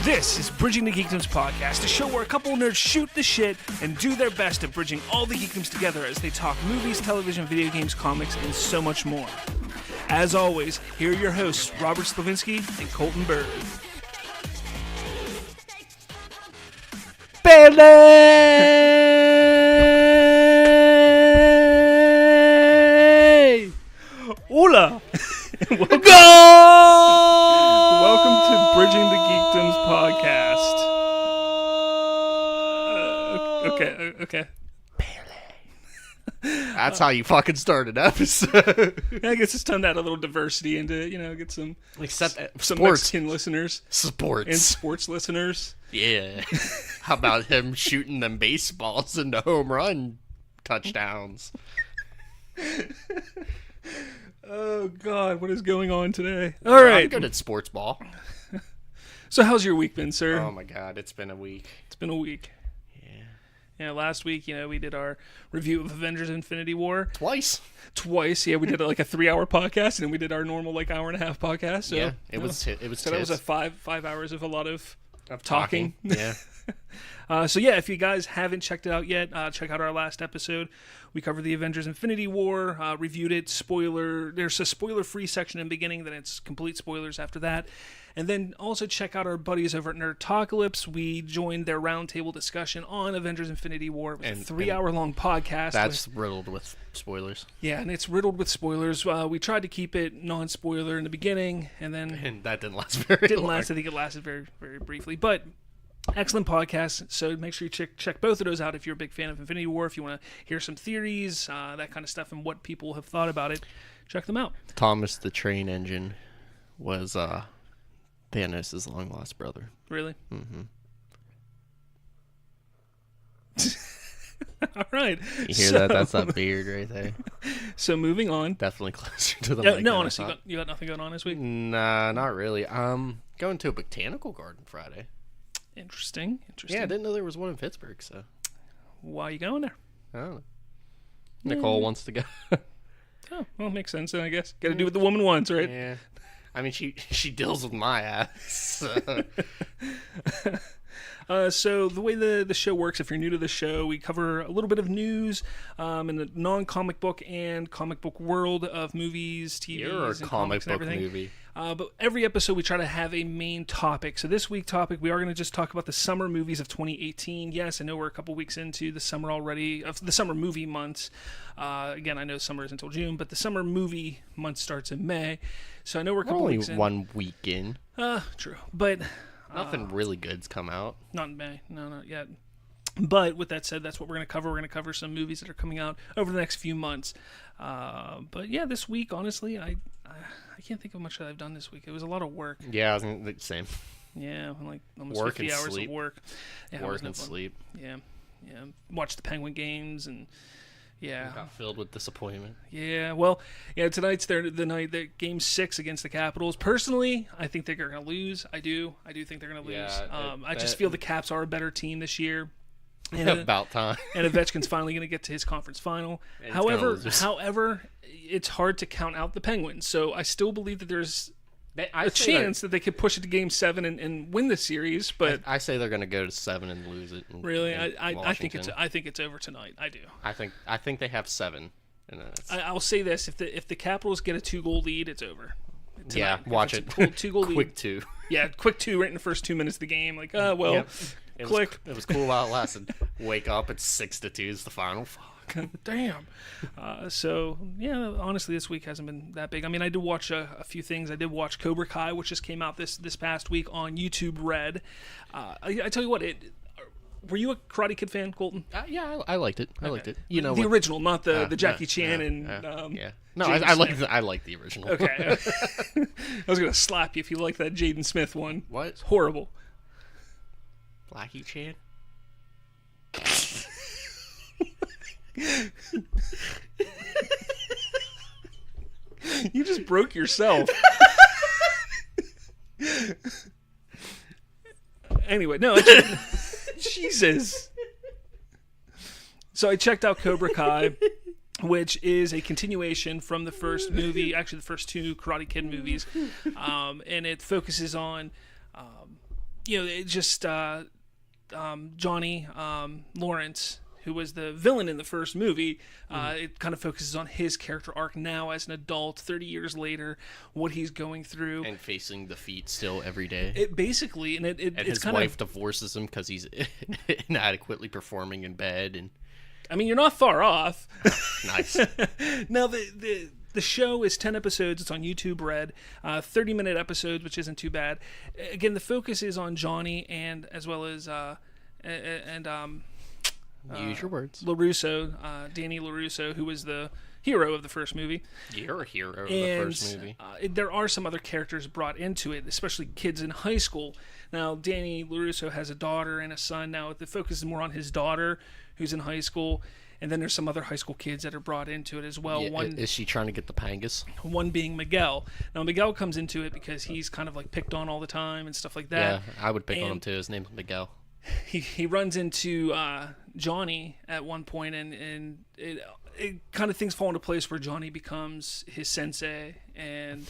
This is Bridging the Geekdoms podcast, a show where a couple of nerds shoot the shit and do their best at bridging all the geekdoms together as they talk movies, television, video games, comics, and so much more. As always, here are your hosts, Robert Slavinsky and Colton Bird. Pele! Hola! Welcome to Bridging the Geekdoms podcast. Okay. That's how you fucking start an episode. I guess it's time to add a little diversity into, get some Except some sports. Mexican listeners Sports. and sports listeners. Yeah. How about him shooting them baseballs into home run touchdowns? Oh, God, what is going on today? All right. I'm good at sports ball. So how's your week been, sir? Oh, my God. It's been a week. It's been a week. Yeah. Last week, we did our review of Avengers Infinity War. Twice. Yeah, we did like a 3-hour podcast, and then we did our normal hour and a half podcast. So, Yeah, it was. So that was a five hours of a lot of talking. Yeah. If you guys haven't checked it out yet, check out our last episode. We covered the Avengers Infinity War, reviewed it, there's a spoiler-free section in the beginning, then it's complete spoilers after that. And then also check out our buddies over at Nerdtocalypse. We joined their roundtable discussion on Avengers Infinity War. It was a 3-hour-long podcast. That's riddled with spoilers. Yeah, and it's riddled with spoilers. We tried to keep it non-spoiler in the beginning, and then... And that didn't last very long. I think it lasted very, very briefly. But... excellent podcast, so make sure you check both of those out if you're a big fan of Infinity War. If you want to hear some theories, that kind of stuff, and what people have thought about it, check them out. Thomas the Train Engine was Thanos' long-lost brother. Really? Mm-hmm. All right. You hear that? That's that beard right there. So moving on. Definitely closer to the mic. No, honestly, you got nothing going on this week? Nah, not really. Going to a botanical garden Friday. Interesting. Yeah, I didn't know there was one in Pittsburgh, so. Why are you going there? I don't know. Nicole wants to go. Oh, well, makes sense then, I guess. Got to do what the woman wants, right? Yeah. I mean, she deals with my ass. So the way the show works, if you're new to the show, we cover a little bit of news in the non-comic book and comic book world of movies, TVs, You're a and comic comics and book everything. movie. But every episode we try to have a main topic. So this week's topic, we are going to just talk about the summer movies of 2018. Yes, I know we're a couple weeks into the summer already, of the summer movie months. Again, I know summer is until June, but the summer movie month starts in May. So I know we're a couple weeks in. Only 1 week in. True. But... nothing really good's come out. Not in May. No, not yet. But with that said, that's what we're going to cover. We're going to cover some movies that are coming out over the next few months. But yeah, this week, honestly, I can't think of much that I've done this week. It was a lot of work. Yeah, I was the same. Yeah, like almost work 50 and hours sleep. of work. Yeah, Work and sleep. Yeah. Watch the Penguin games and yeah. Got filled with disappointment. Yeah, well, tonight's the night that Game 6 against the Capitals. Personally, I think they're going to lose. I do think they're going to lose. Yeah, I just feel the Caps are a better team this year. And about time. And Ovechkin's finally going to get to his conference final. However, it's hard to count out the Penguins. So I still believe that there's a chance that they could push it to Game 7 and win the series. But I say they're going to go to 7 and lose it. Really, I think it's over tonight. I do. I think they have 7. And I'll say this: if the Capitals get a 2-goal lead, it's over. Tonight. Yeah, watch it. 2-goal lead. Quick 2. Yeah, quick 2 right in the first 2 minutes of the game. Like, Yep. Click. It was cool while it lasted. Wake up, it's 6-2 is the final. Fuck. Damn. So, yeah, honestly, this week hasn't been that big. I mean, I did watch a few things. I did watch Cobra Kai, which just came out this past week on YouTube Red. I tell you what, were you a Karate Kid fan, Colton? Yeah, I liked it. I liked it. You know, the original, not the Jackie Chan and yeah. No, I like the original. Okay. I was gonna slap you if you liked that Jaden Smith one. What? It's horrible. Blackie Chan. You just broke yourself. Anyway, no. Jesus. So I checked out Cobra Kai, which is a continuation from the first movie, actually the first 2 Karate Kid movies, and it focuses on it just Johnny Lawrence, who was the villain in the first movie, it kind of focuses on his character arc now as an adult, 30 years later, what he's going through. And facing defeat still every day. It basically, and it's his kind wife divorces him because he's inadequately performing in bed. And I mean, you're not far off. Nice. Now, the show is 10 episodes. It's on YouTube Red. 30-minute episodes, which isn't too bad. Again, the focus is on Johnny and as well as use your words. LaRusso, Danny LaRusso, who was the hero of the first movie. You're a hero of the first movie. There are some other characters brought into it, especially kids in high school. Now, Danny LaRusso has a daughter and a son. Now, the focus is more on his daughter, who's in high school. And then there's some other high school kids that are brought into it as well. Yeah, is she trying to get the pangas? One being Miguel. Now, Miguel comes into it because he's kind of like picked on all the time and stuff like that. Yeah, I would pick on him too. His name's Miguel. He runs into Johnny at one point, and it kind of things fall into place where Johnny becomes his sensei, and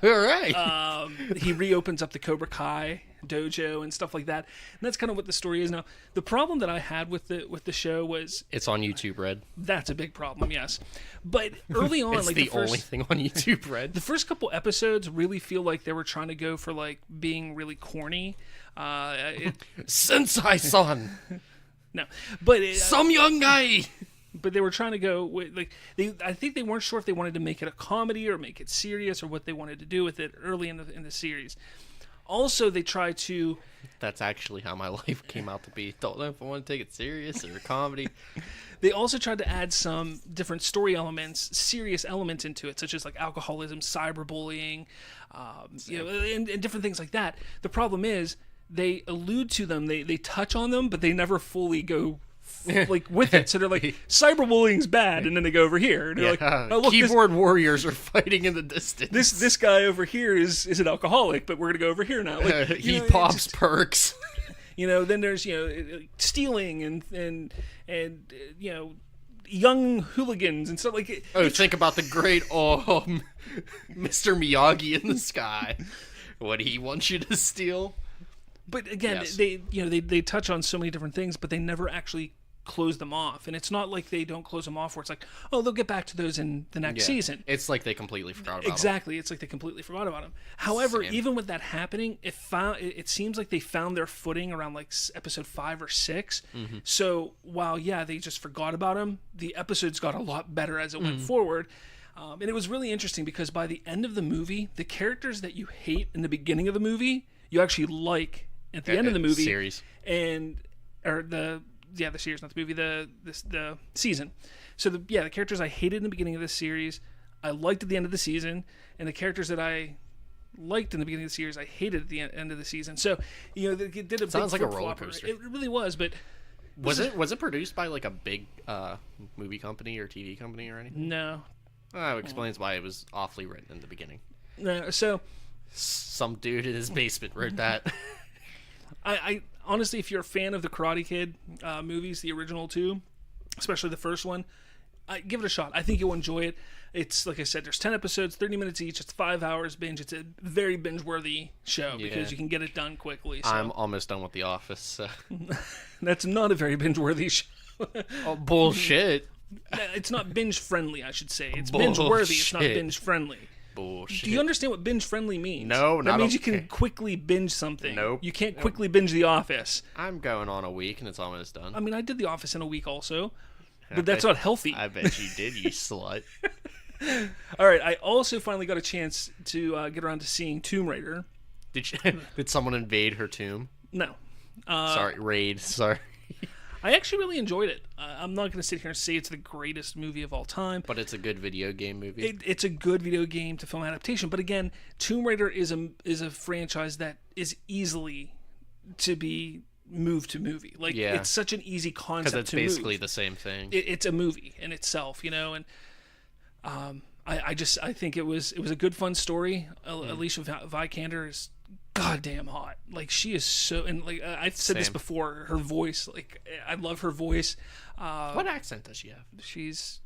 all right. He reopens up the Cobra Kai dojo and stuff like that. And that's kind of what the story is now. The problem that I had with the show was it's on YouTube Red. That's a big problem, yes. But early on, it's like the only thing on YouTube Red. The first couple episodes really feel like they were trying to go for like being really corny. Sensei-san. No, but some young guy. But they were trying to go with, like, I think they weren't sure if they wanted to make it a comedy or make it serious or what they wanted to do with it early in the series. Also, they tried to. That's actually how my life came out to be. Don't know if I want to take it serious or a comedy. They also tried to add some different story elements, serious elements into it, such as like alcoholism, cyberbullying, and different things like that. The problem is they allude to them, they touch on them, but they never fully go like with it. So they're like, cyberbullying's bad, and then they go over here. And they're like, oh, look, keyboard warriors are fighting in the distance. This guy over here is an alcoholic, but we're gonna go over here now. Like, he pops perks. Then there's stealing and young hooligans and stuff like it. Think about the great Mr. Miyagi in the sky. What he wants you to steal. But again, yes. they touch on so many different things, but they never actually close them off. And it's not like they don't close them off where it's like, oh, they'll get back to those in the next season. It's like they completely forgot about them. Exactly. It's like they completely forgot about them. However, even with that happening, it seems like they found their footing around like episode 5 or 6. Mm-hmm. So while, they just forgot about them, the episodes got a lot better as it went forward. And it was really interesting because by the end of the movie, the characters that you hate in the beginning of the movie, you actually like at the end of the movie. Series. The series, not the movie, the season. So the characters I hated in the beginning of this series, I liked at the end of the season, and the characters that I liked in the beginning of the series, I hated at the end of the season. So it did a sounds big like a roller coaster. It really was, but was it produced by like a big movie company or TV company or anything? No. It explains why it was awfully written in the beginning. No, so some dude in his basement wrote that. I honestly, if you're a fan of the Karate Kid movies, the original 2, especially the first one, give it a shot. I think you'll enjoy it. It's, like I said, there's 10 episodes, 30 minutes each. It's 5 hours binge. It's a very binge-worthy show because you can get it done quickly. So. I'm almost done with The Office. So. That's not a very binge-worthy show. Oh, bullshit. It's not binge-friendly, I should say. It's binge-worthy. It's not binge-friendly. Bullshit. Do you understand what binge-friendly means? No, that means you can quickly binge something. Nope. You can't quickly binge The Office. I'm going on a week and it's almost done. I mean, I did The Office in a week also, but that's not healthy. I bet you did, you slut. All right, I also finally got a chance to get around to seeing Tomb Raider. Did someone invade her tomb? No. Raid. Sorry. I actually really enjoyed it. I'm not going to sit here and say it's the greatest movie of all time. But it's a good video game movie. It's a good video game to film adaptation. But again, Tomb Raider is a franchise that is easily to be moved to movie. Like, it's such an easy concept to move. Because it's basically the same thing. It's a movie in itself, and I think it was a good, fun story. Alicia Vikander is goddamn hot. Like, she is so, and like I've said this before, her voice, like, I love her voice. What accent does she have? She's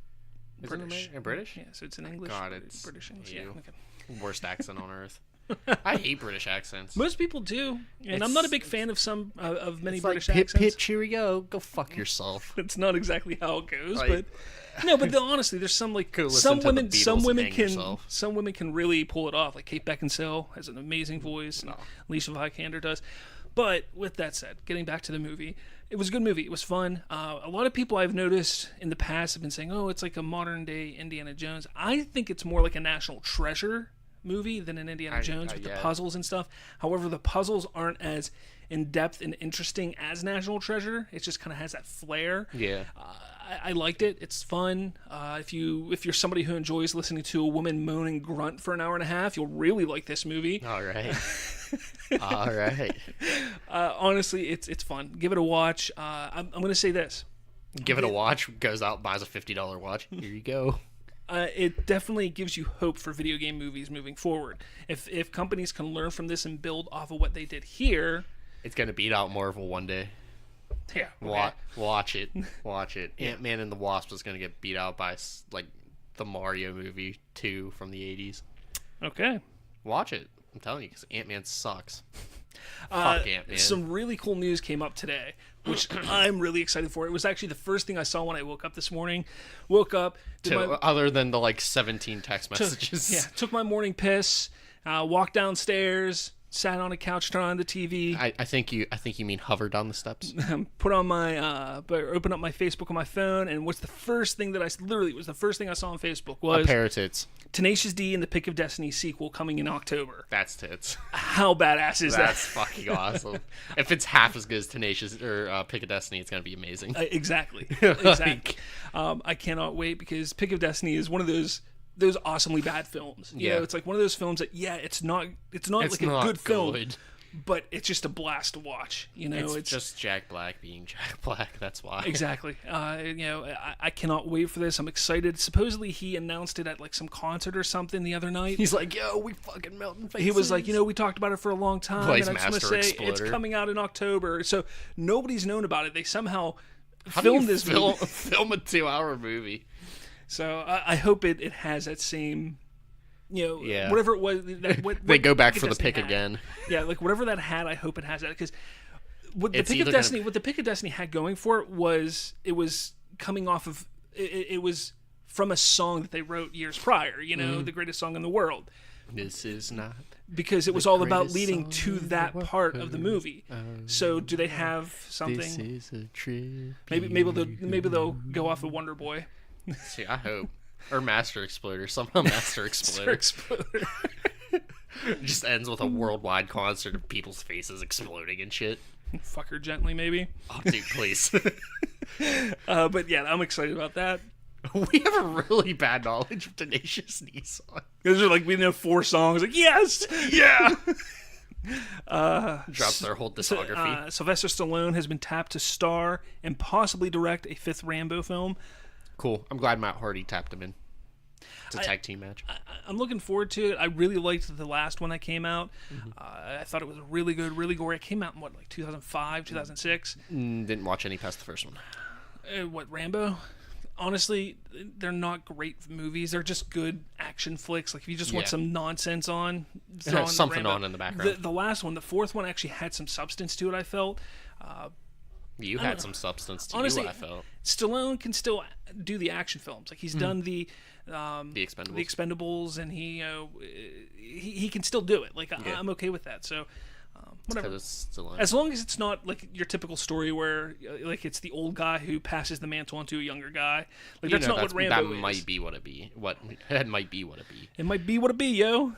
British. British? Yeah, so it's an English. God, it's British English. you. Yeah, okay. Worst accent on earth. I hate British accents. Most people do, and I'm not a big fan of some of many British like, accents. Pit, cheerio, go fuck yourself. It's not exactly how it goes, Like- but no. But honestly, there's some like Go listen some to the women, Beatles some and women hang can, yourself. some women can really pull it off. Like Kate Beckinsale has an amazing voice, and Alicia Vikander does. But with that said, getting back to the movie, it was a good movie. It was fun. A lot of people I've noticed in the past have been saying, "Oh, it's like a modern day Indiana Jones." I think it's more like a National Treasure movie than an Indiana Jones with the puzzles and stuff. However, the puzzles aren't as in depth and interesting as National Treasure. It just kind of has that flair. Yeah. I liked it. It's fun. If you're somebody who enjoys listening to a woman moan and grunt for an hour and a half, you'll really like this movie. All right. All right. Honestly, it's fun. Give it a watch. I'm going to say this. Give it a watch. Goes out, buys a $50 watch. Here you go. It definitely gives you hope for video game movies moving forward. If companies can learn from this and build off of what they did here, It's gonna beat out Marvel one day. yeah, okay. Watch it. Watch it. Ant-Man and the Wasp is gonna get beat out by like the Mario movie 2 from the 80s. Okay. Watch it. I'm telling you, because Ant-Man sucks. Fuck Ant-Man. Some really cool news came up today, which I'm really excited for. It was actually the first thing I saw when I woke up this morning. Woke up, Other than the like 17 text messages. took my morning piss, walked downstairs, sat on a couch, turned on the TV. I think you mean hover down the steps. Put on my open up my Facebook on my phone, and what's the first thing that it was the first thing I saw on Facebook was A pair of tits. Tenacious D and the Pick of Destiny sequel coming in October. That's tits. How badass is that? That's fucking awesome. If it's half as good as Tenacious or Pick of Destiny, it's gonna be amazing. Exactly. I cannot wait because Pick of Destiny is one of those awesomely bad films. You know, it's like one of those films that it's not like a good film, but it's just a blast to watch. You know, it's just Jack Black being Jack Black. That's why. Exactly. I cannot wait for this. I'm excited. Supposedly he announced it at like some concert or something the other night. He's like, "Yo, we fucking melting faces." He was like, we talked about it for a long time, Blaze and I just want to say it's coming out in October. So nobody's known about it. They somehow filmed this movie. Film a 2-hour movie. So I hope it has that same, whatever it was. They go back for the pick again. Yeah, like whatever that had, I hope it has that because what the Pick of Destiny had going for it was coming off of it was from a song that they wrote years prior. The greatest song in the world. This is not because it was all about leading to that part of the movie. So do they have something? This is a trip. Maybe they'll go off of Wonder Boy. See, I hope. Or Master Exploder. Somehow Master Exploder. Just ends with a worldwide concert of people's faces exploding and shit. Fuck her gently, maybe. Oh, dude, please. But yeah, I'm excited about that. We have a really bad knowledge of Tenacious D songs. Because they're like, we know 4 songs. Like, yes! Yeah! Drops their whole discography. Sylvester Stallone has been tapped to star and possibly direct a 5th Rambo film. Cool. I'm glad Matt Hardy tapped him in. It's a tag team match. I'm looking forward to it. I really liked the last one that came out. I thought it was really good, really gory. It came out in 2005, 2006? Didn't watch any past the first one. Rambo? Honestly, they're not great movies. They're just good action flicks. Like if you just want some nonsense on, something on in the background. The last one, the 4th one, actually had some substance to it. I felt. You had some substance to honestly, you, I felt. Stallone can still do the action films. Like he's done the Expendables, and he can still do it. Like I'm okay with that. So whatever. As long as it's not like your typical story where like it's the old guy who passes the mantle on to a younger guy. Like that's not what Rambo is. That might be what it be. That might be what it be. It might be what it be, yo.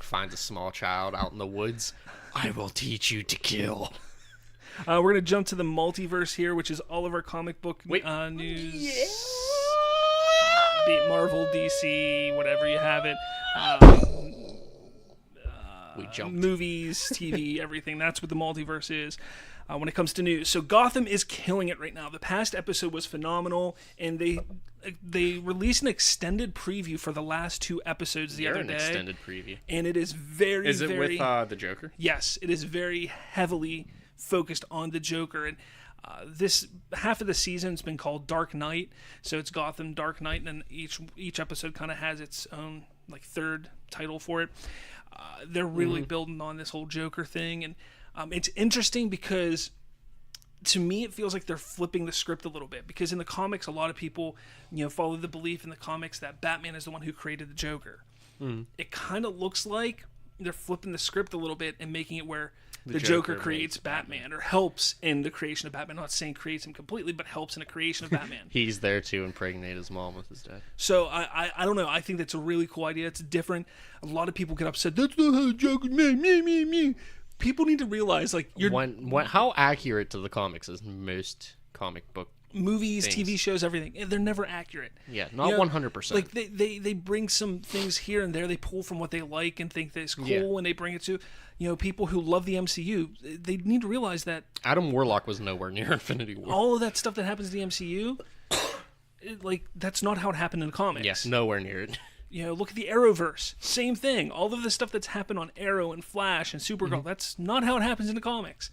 Finds a small child out in the woods. I will teach you to kill. We're going to jump to the multiverse here, which is all of our comic book news. Yeah. Be it Marvel, DC, whatever you have it. We jumped. Movies, TV, everything. That's what the multiverse is when it comes to news. So Gotham is killing it right now. The past episode was phenomenal, and they released an extended preview for the last 2 episodes the other day. An extended preview. And it is very, Is it with the Joker? Yes, it is very heavily focused on the Joker, and this half of the season's been called Dark Knight, so it's Gotham Dark Knight, and then each episode kind of has its own like 3rd title for it. They're really building on this whole Joker thing, and it's interesting because to me it feels like they're flipping the script a little bit, because in the comics a lot of people follow the belief in the comics that Batman is the one who created the Joker. It kind of looks like they're flipping the script a little bit and making it where the Joker creates Batman, or helps in the creation of Batman. I'm not saying creates him completely, but helps in the creation of Batman. He's there to impregnate his mom with his dad. So I don't know. I think that's a really cool idea. It's different. A lot of people get upset. That's not how the Joker. Me. People need to realize, like, how accurate to the comics is most comic book movies, things. TV shows, everything. They're never accurate. Yeah, not 100%. Like they bring some things here and there. They pull from what they like and think that's cool, and they bring it to people who love the MCU. They need to realize that Adam Warlock was nowhere near Infinity War. all of that stuff that happens in the MCU, that's not how it happened in the comics. Yes, nowhere near it. Look at the Arrowverse. Same thing. All of the stuff that's happened on Arrow and Flash and Supergirl, that's not how it happens in the comics.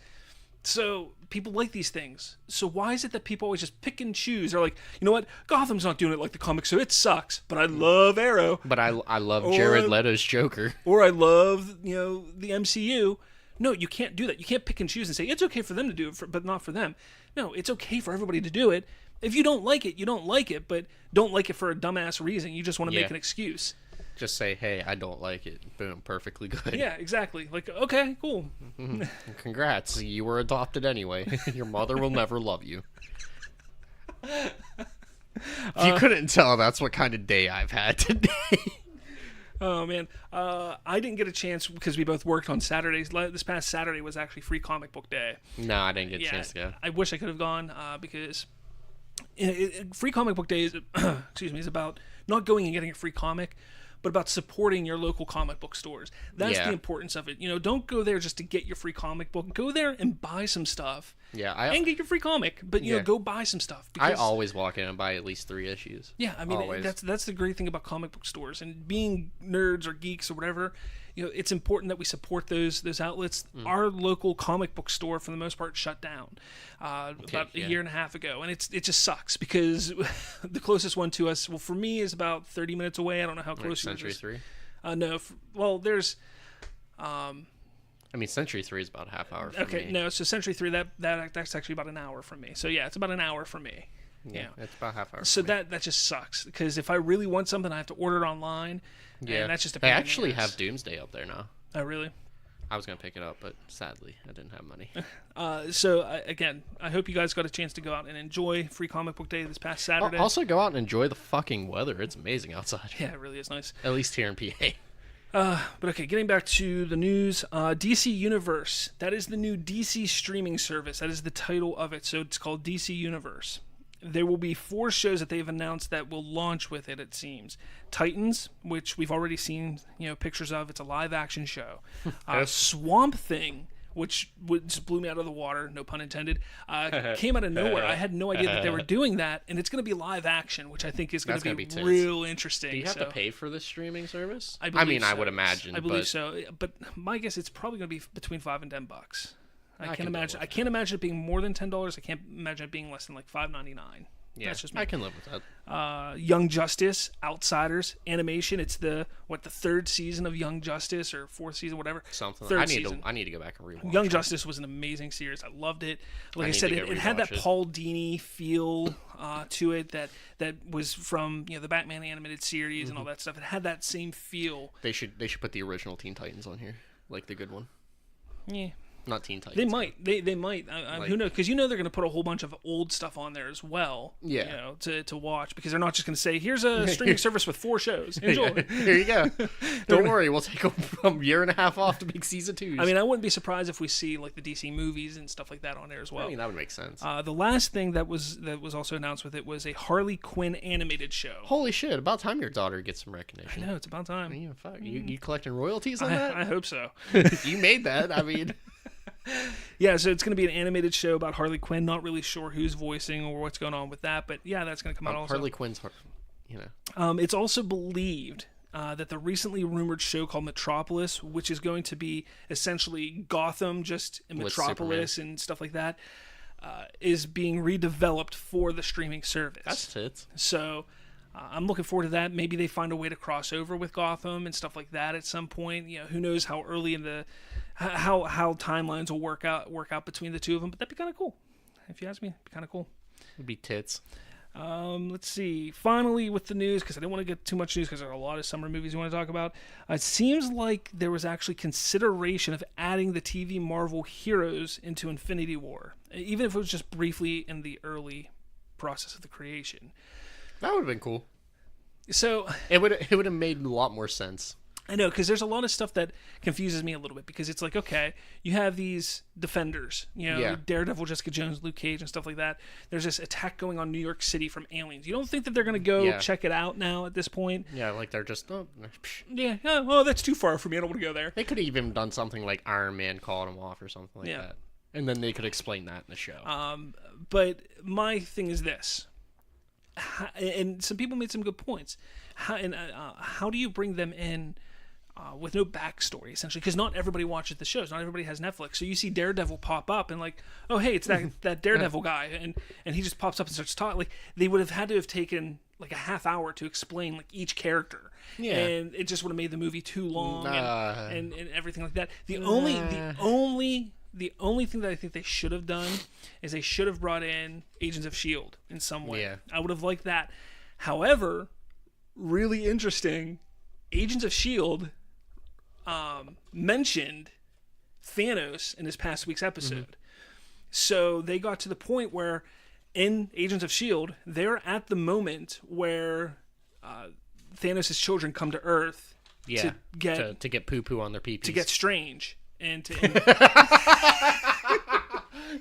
So people like these things. So why is it that people always just pick and choose? They're like, you know what? Gotham's not doing it like the comics, so it sucks. But I love Arrow. But I love Jared Leto's Joker. Or I love, the MCU. No, you can't do that. You can't pick and choose and say, it's okay for them to do it, but not for them. No, it's okay for everybody to do it. If you don't like it, you don't like it, but don't like it for a dumbass reason. You just want to make an excuse. Just say, hey, I don't like it. Boom, perfectly good. Yeah, exactly. Like, okay, cool. Congrats, you were adopted anyway. Your mother will never love you. If you couldn't tell, that's what kind of day I've had today. Oh, man. I didn't get a chance because we both worked on Saturdays. This past Saturday was actually Free Comic Book Day. No, I didn't get a chance to go. I wish I could have gone because Free Comic Book Day is, is about not going and getting a free comic, but about supporting your local comic book stores. That's the importance of it. Don't go there just to get your free comic book. Go there and buy some stuff. Yeah, and get your free comic, but go buy some stuff. I always walk in and buy at least 3 issues. Yeah, I mean that's the great thing about comic book stores, and being nerds or geeks or whatever. It's important that we support those outlets. Our local comic book store, for the most part, shut down about a year and a half ago, and it just sucks because the closest one to us, well, for me, is about 30 minutes away. I don't know how close yours is. Century 3? No, there's. I mean, Century 3 is about a half hour from me. Okay, no, so Century 3, that's actually about an hour from me. So yeah, it's about an hour from me. Yeah, it's about half hour. So that just sucks, because if I really want something, I have to order it online. Yeah, and that's just a pain. They actually have Doomsday up there now. Oh, really? I was gonna pick it up, but sadly, I didn't have money. Again, I hope you guys got a chance to go out and enjoy Free Comic Book Day this past Saturday. Also, go out and enjoy the fucking weather. It's amazing outside. Yeah, it really is nice. At least here in PA. But okay, getting back to the news, DC Universe. That is the new DC streaming service. That is the title of it. So it's called DC Universe. There will be 4 shows that they've announced that will launch with it, it seems. Titans, which we've already seen pictures of. It's a live-action show. Swamp Thing, which just blew me out of the water, no pun intended, came out of nowhere. I had no idea that they were doing that, and it's going to be live-action, which I think is going to be real interesting. Do you have to pay for this streaming service? I would imagine. I believe so, but my guess it's probably going to be between $5 and $10. I can't imagine it being more than $10. I can't imagine it being less than like $5.99. Yeah, that's just me. I can live with that. Young Justice, Outsiders, animation. It's the 3rd season of Young Justice, or 4th season, whatever. Something. 3rd season. I need to go back and rewatch. Young Justice was an amazing series. I loved it. Like I said, it had that Paul Dini feel to it that was from the Batman animated series and all that stuff. It had that same feel. They should put the original Teen Titans on here, like the good one. Yeah. Not Teen Titans. They might. They might. Who knows? Because they're going to put a whole bunch of old stuff on there as well. Yeah. To watch, because they're not just going to say, "Here's a streaming service with 4 shows. Enjoy." Here you go. Don't worry, we'll take a year and a half off to make season 2. I mean, I wouldn't be surprised if we see like the DC movies and stuff like that on there as well. I mean, that would make sense. The last thing that was also announced with it was a Harley Quinn animated show. Holy shit! About time your daughter gets some recognition. I know, it's about time. I mean, fuck, you collecting royalties on that? I hope so. You made that. I mean. Yeah, so it's going to be an animated show about Harley Quinn. Not really sure who's voicing or what's going on with that, but yeah, that's going to come out also. Harley Quinn's, It's also believed that the recently rumored show called Metropolis, which is going to be essentially Gotham, just in Metropolis and stuff like that, is being redeveloped for the streaming service. That's tits. So I'm looking forward to that. Maybe they find a way to cross over with Gotham and stuff like that at some point. Who knows how early in the how timelines will work out between the two of them. But that'd be kind of cool. If you ask me, it'd be kind of cool. It'd be tits. Let's see. Finally, with the news, because I didn't want to get too much news because there are a lot of summer movies we want to talk about. It seems like there was actually consideration of adding the TV Marvel heroes into Infinity War, even if it was just briefly in the early process of the creation. That would have been cool. So it would have made a lot more sense. I know, because there's a lot of stuff that confuses me a little bit, because it's like, okay, you have these defenders, Daredevil, Jessica Jones, Luke Cage, and stuff like that. There's this attack going on New York City from aliens. You don't think that they're going to go check it out now at this point? Yeah, like they're just, that's too far for me. I don't want to go there. They could have even done something like Iron Man called them off or something like that. And then they could explain that in the show. But my thing is this, and some people made some good points. How do you bring them in with no backstory, essentially? Because not everybody watches the shows. Not everybody has Netflix. So you see Daredevil pop up and like, oh, hey, it's that Daredevil guy. And he just pops up and starts talking. Like, they would have had to have taken like a half hour to explain like each character. Yeah. And it just would have made the movie too long and everything like that. The only thing that I think they should have done is they should have brought in Agents of S.H.I.E.L.D. in some way. Yeah. I would have liked that. However, really interesting, Agents of S.H.I.E.L.D. Mentioned Thanos in this past week's episode. Mm-hmm. So they got to the point where in Agents of S.H.I.E.L.D., they're at the moment where Thanos' children come to Earth to get poo-poo on their pee-pees. To get Strange. And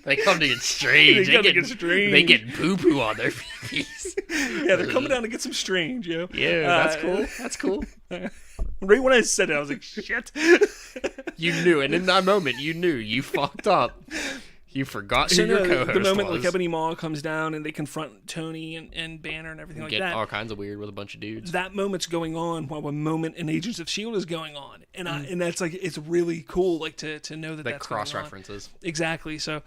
they come to get Strange. They get poo-poo on their pee-pees. Yeah, they're coming down to get some Strange, yo. Yeah, that's cool. That's cool. Right when I said it, I was like, shit. You knew, and in that moment, you knew. You fucked up. You forgot who your co-host was. The moment like Ebony Maw comes down and they confront Tony and Banner and everything like that. Get all kinds of weird with a bunch of dudes. That moment's going on while a moment in Agents of S.H.I.E.L.D. is going on. And that's like, it's really cool like to know that that's cross references. Exactly. So,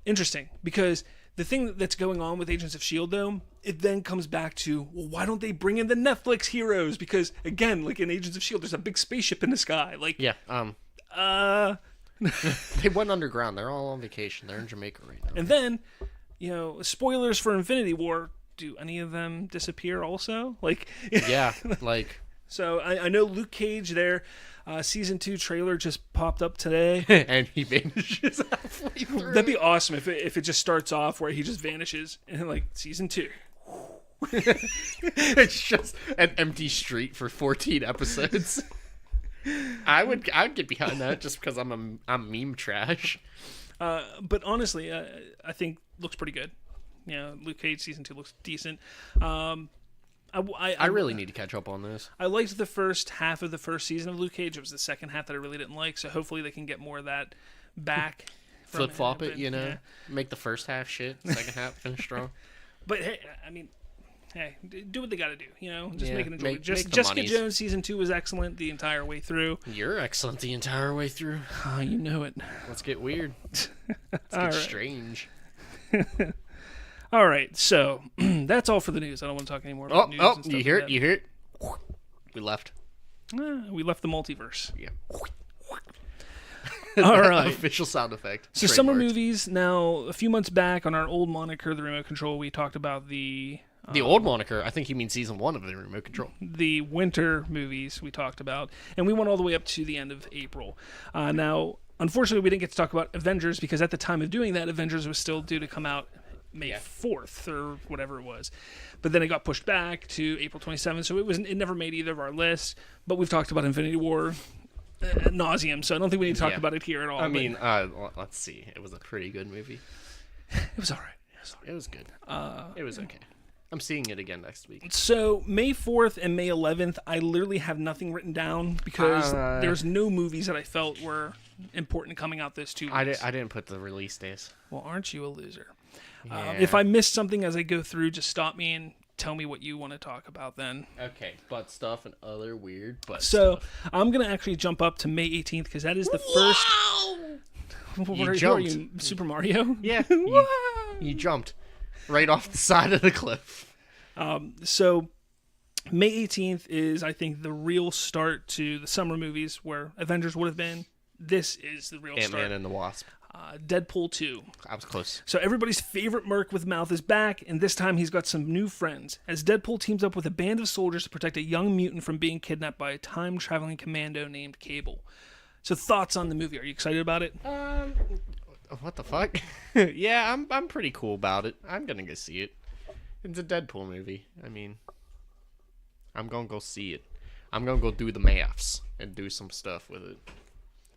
interesting, because the thing that's going on with Agents of S.H.I.E.L.D. though, it then comes back to, well, why don't they bring in the Netflix heroes? Because again, like in Agents of S.H.I.E.L.D., there's a big spaceship in the sky. Like, they went underground. They're all on vacation. They're in Jamaica right now. And then, spoilers for Infinity War. Do any of them disappear also? Like, yeah, like. So I know Luke Cage there. Season 2 trailer just popped up today, and he vanishes halfway through. That'd be awesome if it just starts off where he just vanishes and like Season 2. It's just an empty street for 14 episodes. I would get behind that just because I'm meme trash. But honestly, I think looks pretty good. Luke Cage Season 2 looks decent. I really need to catch up on this. I liked the first half of the first season of Luke Cage. It was the second half that I really didn't like. So hopefully they can get more of that back. Flip flop it, Make the first half shit, second half finish strong. But hey, I mean, do what they got to do. Just make it enjoyable. Jessica Jones Season 2 was excellent the entire way through. You're excellent the entire way through. Oh, you know it. Let's get weird. Let's get strange. All right, so that's all for the news. I don't want to talk anymore about news. And stuff you hear it? You hear it? We left. We left the multiverse. Yeah. All right. Official sound effect. So summer movies. Now, a few months back on our old moniker, the Remote Control, we talked about the old moniker. I think you mean season 1 of the Remote Control. The winter movies we talked about, and we went all the way up to the end of April. Now, unfortunately, we didn't get to talk about Avengers because at the time of doing that, Avengers was still due to come out May 4th or whatever it was, but then it got pushed back to April 27th, so it never made either of our lists. But we've talked about Infinity War ad nauseum, so I don't think we need to talk about it here at all. I mean, let's see. It was a pretty good movie. It was all right. It was good. It was okay. I'm seeing it again next week. So May 4th and May 11th, I literally have nothing written down because there's no movies that I felt were important coming out those 2 weeks. I didn't put the release days. Well, aren't you a loser? Yeah. If I missed something as I go through, just stop me and tell me what you want to talk about then. Okay, butt stuff and other weird butt stuff. So I'm going to actually jump up to May 18th because that is the first... You jumped. Are you, Super Mario? Yeah. You jumped right off the side of the cliff. So May 18th is, I think, the real start to the summer movies where Avengers would have been. This is the real start. Ant-Man and the Wasp. Deadpool 2. I was close. So everybody's favorite merc with mouth is back, and this time he's got some new friends. As Deadpool teams up with a band of soldiers to protect a young mutant from being kidnapped by a time-traveling commando named Cable. So thoughts on the movie? Are you excited about it? What the fuck? Yeah, I'm pretty cool about it. I'm gonna go see it. It's a Deadpool movie. I mean, I'm gonna go see it. I'm gonna go do the maths and do some stuff with it.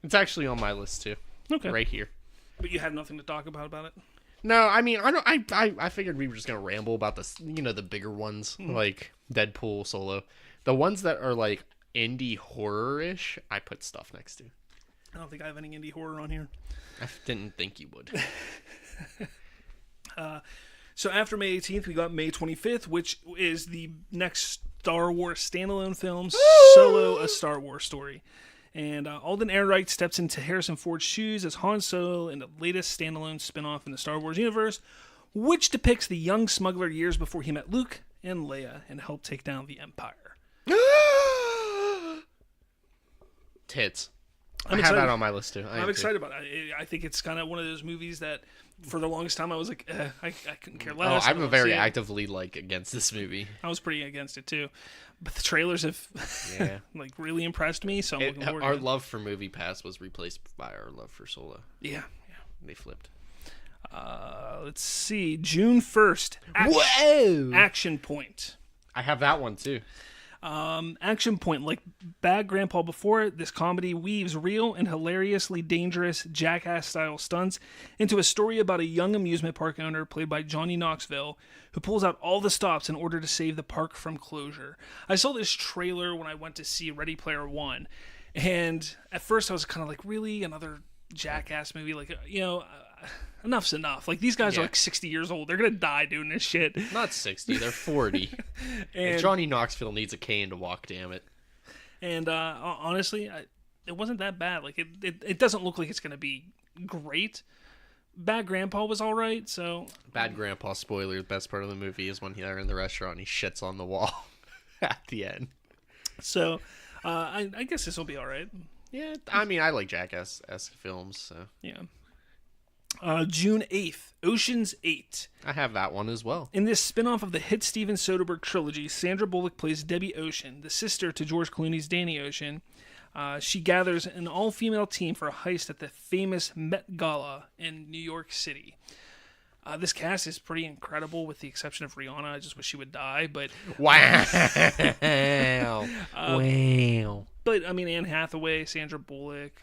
It's actually on my list too. Okay. Right here. But you have nothing to talk about it? No, I mean, I figured we were just gonna ramble about the bigger ones, like Deadpool, Solo. The ones that are like indie horror-ish, I put stuff next to. I don't think I have any indie horror on here. I didn't think you would. So after May 18th, we got May 25th, which is the next Star Wars standalone film, Solo: A Star Wars Story. And Alden Ehrenreich steps into Harrison Ford's shoes as Han Solo in the latest standalone spin-off in the Star Wars universe, which depicts the young smuggler years before he met Luke and Leia and helped take down the Empire. Tits. I have that on my list too. I'm excited about it. I think it's kind of one of those movies that, for the longest time, I was like, I couldn't care less. I'm very actively against this movie. I was pretty against it too, but the trailers have really impressed me. So I'm looking forward to it. Our love for Movie Pass was replaced by our love for Solo. Yeah. They flipped. Let's see, June 1st. Action Point. I have that one too. Action Point, like Bad Grandpa before it, this comedy weaves real and hilariously dangerous jackass-style stunts into a story about a young amusement park owner played by Johnny Knoxville who pulls out all the stops in order to save the park from closure. I saw this trailer when I went to see Ready Player One, and at first I was kind of like, really? Another jackass movie? Like, enough's enough. Like, these guys are like 60 years old. They're gonna die doing this shit. Not 60, they're 40. And Johnny Knoxville needs a cane to walk, damn it. And honestly, it wasn't that bad. Like, it doesn't look like it's gonna be great. Bad Grandpa was all right. So Bad Grandpa, spoiler, the best part of the movie is when they're in the restaurant and he shits on the wall at the end. So I guess this will be all right. Yeah, I mean, I like Jackass-esque films, so yeah. June 8th, Ocean's 8. I have that one as well. In this spin-off of the hit Steven Soderbergh trilogy, Sandra Bullock plays Debbie Ocean, the sister to George Clooney's Danny Ocean. She gathers an all-female team for a heist at the famous Met Gala in New York City. This cast is pretty incredible, with the exception of Rihanna. I just wish she would die, but... Wow. Wow. But, I mean, Anne Hathaway, Sandra Bullock...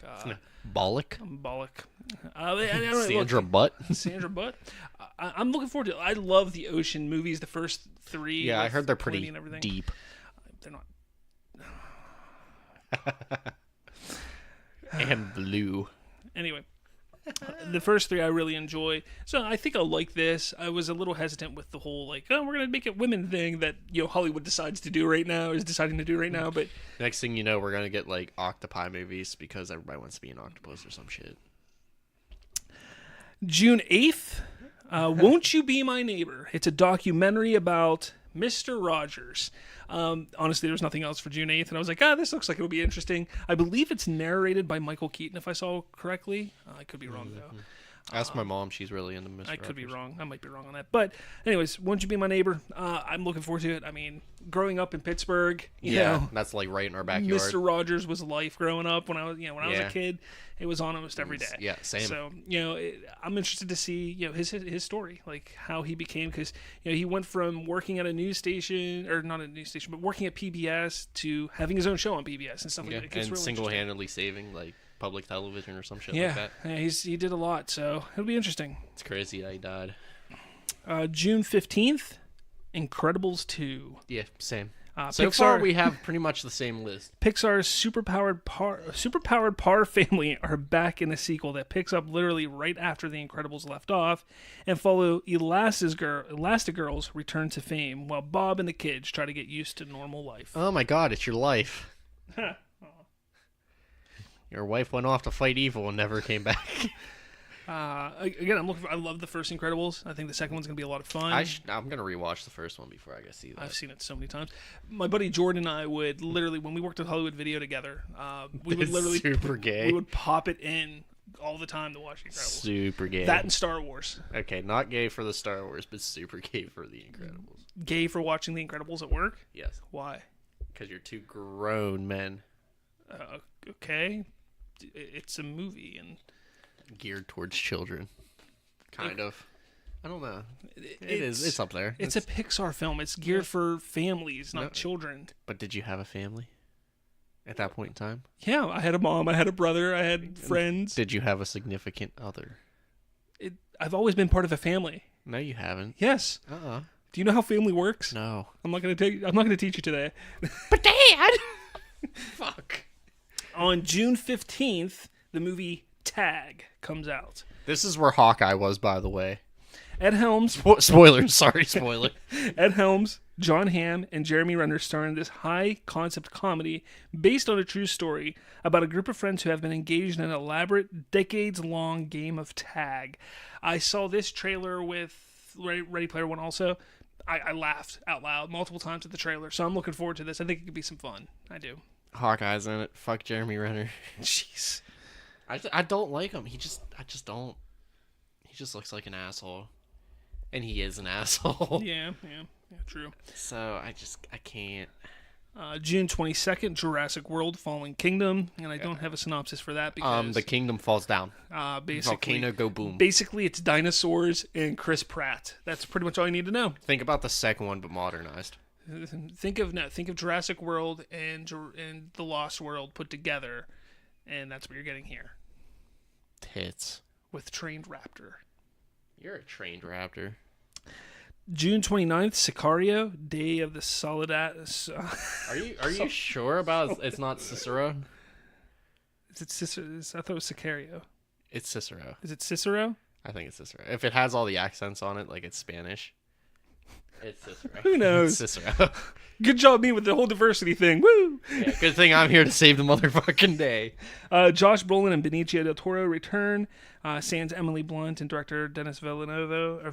Bullock? Sandra Butt? Sandra Butt? I'm looking forward to it. I love the Ocean movies, the first three. Yeah, I heard they're pretty deep. They're not... And blue. Anyway, the first three I really enjoy, so I think I'll like this. I was a little hesitant with the whole we're gonna make it women thing that Hollywood is deciding to do right now. But next thing you know, we're gonna get like octopi movies because everybody wants to be an octopus or some shit. June 8th, Won't You Be My Neighbor? It's a documentary about Mr. Rogers. Honestly, there was nothing else for June 8th, and I was like, this looks like it'll be interesting. I believe it's narrated by Michael Keaton, if I saw correctly. I could be wrong, though. Ask my mom. She's really into Mr. I could be wrong. I might be wrong on that. But anyways, Won't You Be My Neighbor? I'm looking forward to it. I mean, growing up in Pittsburgh, you know, that's like right in our backyard. Mr. Rogers was life growing up when I was a kid. It was on almost every day. Yeah, same. So, I'm interested to see, his story, like how he became, because, he went from working at a news station, or not a news station, but working at PBS to having his own show on PBS and stuff like that. And really single-handedly saving, like, public television or some shit like that. Yeah, he did a lot, so it'll be interesting. It's crazy how he died. June 15th, Incredibles 2. Yeah, same. So Pixar, far, we have pretty much the same list. Pixar's superpowered Par family are back in a sequel that picks up literally right after The Incredibles left off, and follow Elastigirl's return to fame, while Bob and the kids try to get used to normal life. Oh my God, it's your life. Your wife went off to fight evil and never came back. Again, I love the first Incredibles. I think the second one's gonna be a lot of fun. I'm gonna rewatch the first one before I go see that. I've seen it so many times. My buddy Jordan and I would literally, when we worked at Hollywood Video together, we would literally super gay. We would pop it in all the time to watch Incredibles. Super gay. That and Star Wars. Okay, not gay for the Star Wars, but super gay for the Incredibles. Gay for watching the Incredibles at work? Yes. Why? Because you're two grown men. Okay. It's a movie and geared towards children. Kind of. I don't know. It's up there. It's a Pixar film. It's geared for families, not children. But did you have a family at that point in time? Yeah, I had a mom, I had a brother, I had friends. Did you have a significant other? I've always been part of a family. No, you haven't. Yes. Do you know how family works? No. I'm not going to teach you today. But Dad! Fuck. On June 15th, the movie Tag comes out. This is where Hawkeye was, by the way. Ed Helms. Spoilers. Sorry, spoiler. Ed Helms, John Hamm, and Jeremy Renner star in this high-concept comedy based on a true story about a group of friends who have been engaged in an elaborate, decades-long game of tag. I saw this trailer with Ready Player One also. I laughed out loud multiple times at the trailer, so I'm looking forward to this. I think it could be some fun. I do. Hawkeye's in it. Fuck Jeremy Renner. Jeez. I don't like him. I just don't. He just looks like an asshole. And he is an asshole. Yeah, true. So I can't. June 22nd, Jurassic World: Fallen Kingdom, and I don't have a synopsis for that because the kingdom falls down. Basically, volcano go boom. Basically, it's dinosaurs and Chris Pratt. That's pretty much all you need to know. Think about the second one, but modernized. Think of Jurassic World and The Lost World put together, and that's what you're getting here. Tits with trained raptor. You're a trained raptor. June 29th, Sicario, Day of the Soledad. Are you sure about it's not Cicero? Is it Cicero? I thought it was Sicario. It's Cicero. Is it Cicero? I think it's Cicero. If it has all the accents on it, like it's Spanish, it's Cicero. Who knows? It's Cicero. Good job me with the whole diversity thing. Woo! Yeah, good thing I'm here to save the motherfucking day. Josh Brolin and Benicio del Toro return. Sans Emily Blunt and director Dennis Villeneuve.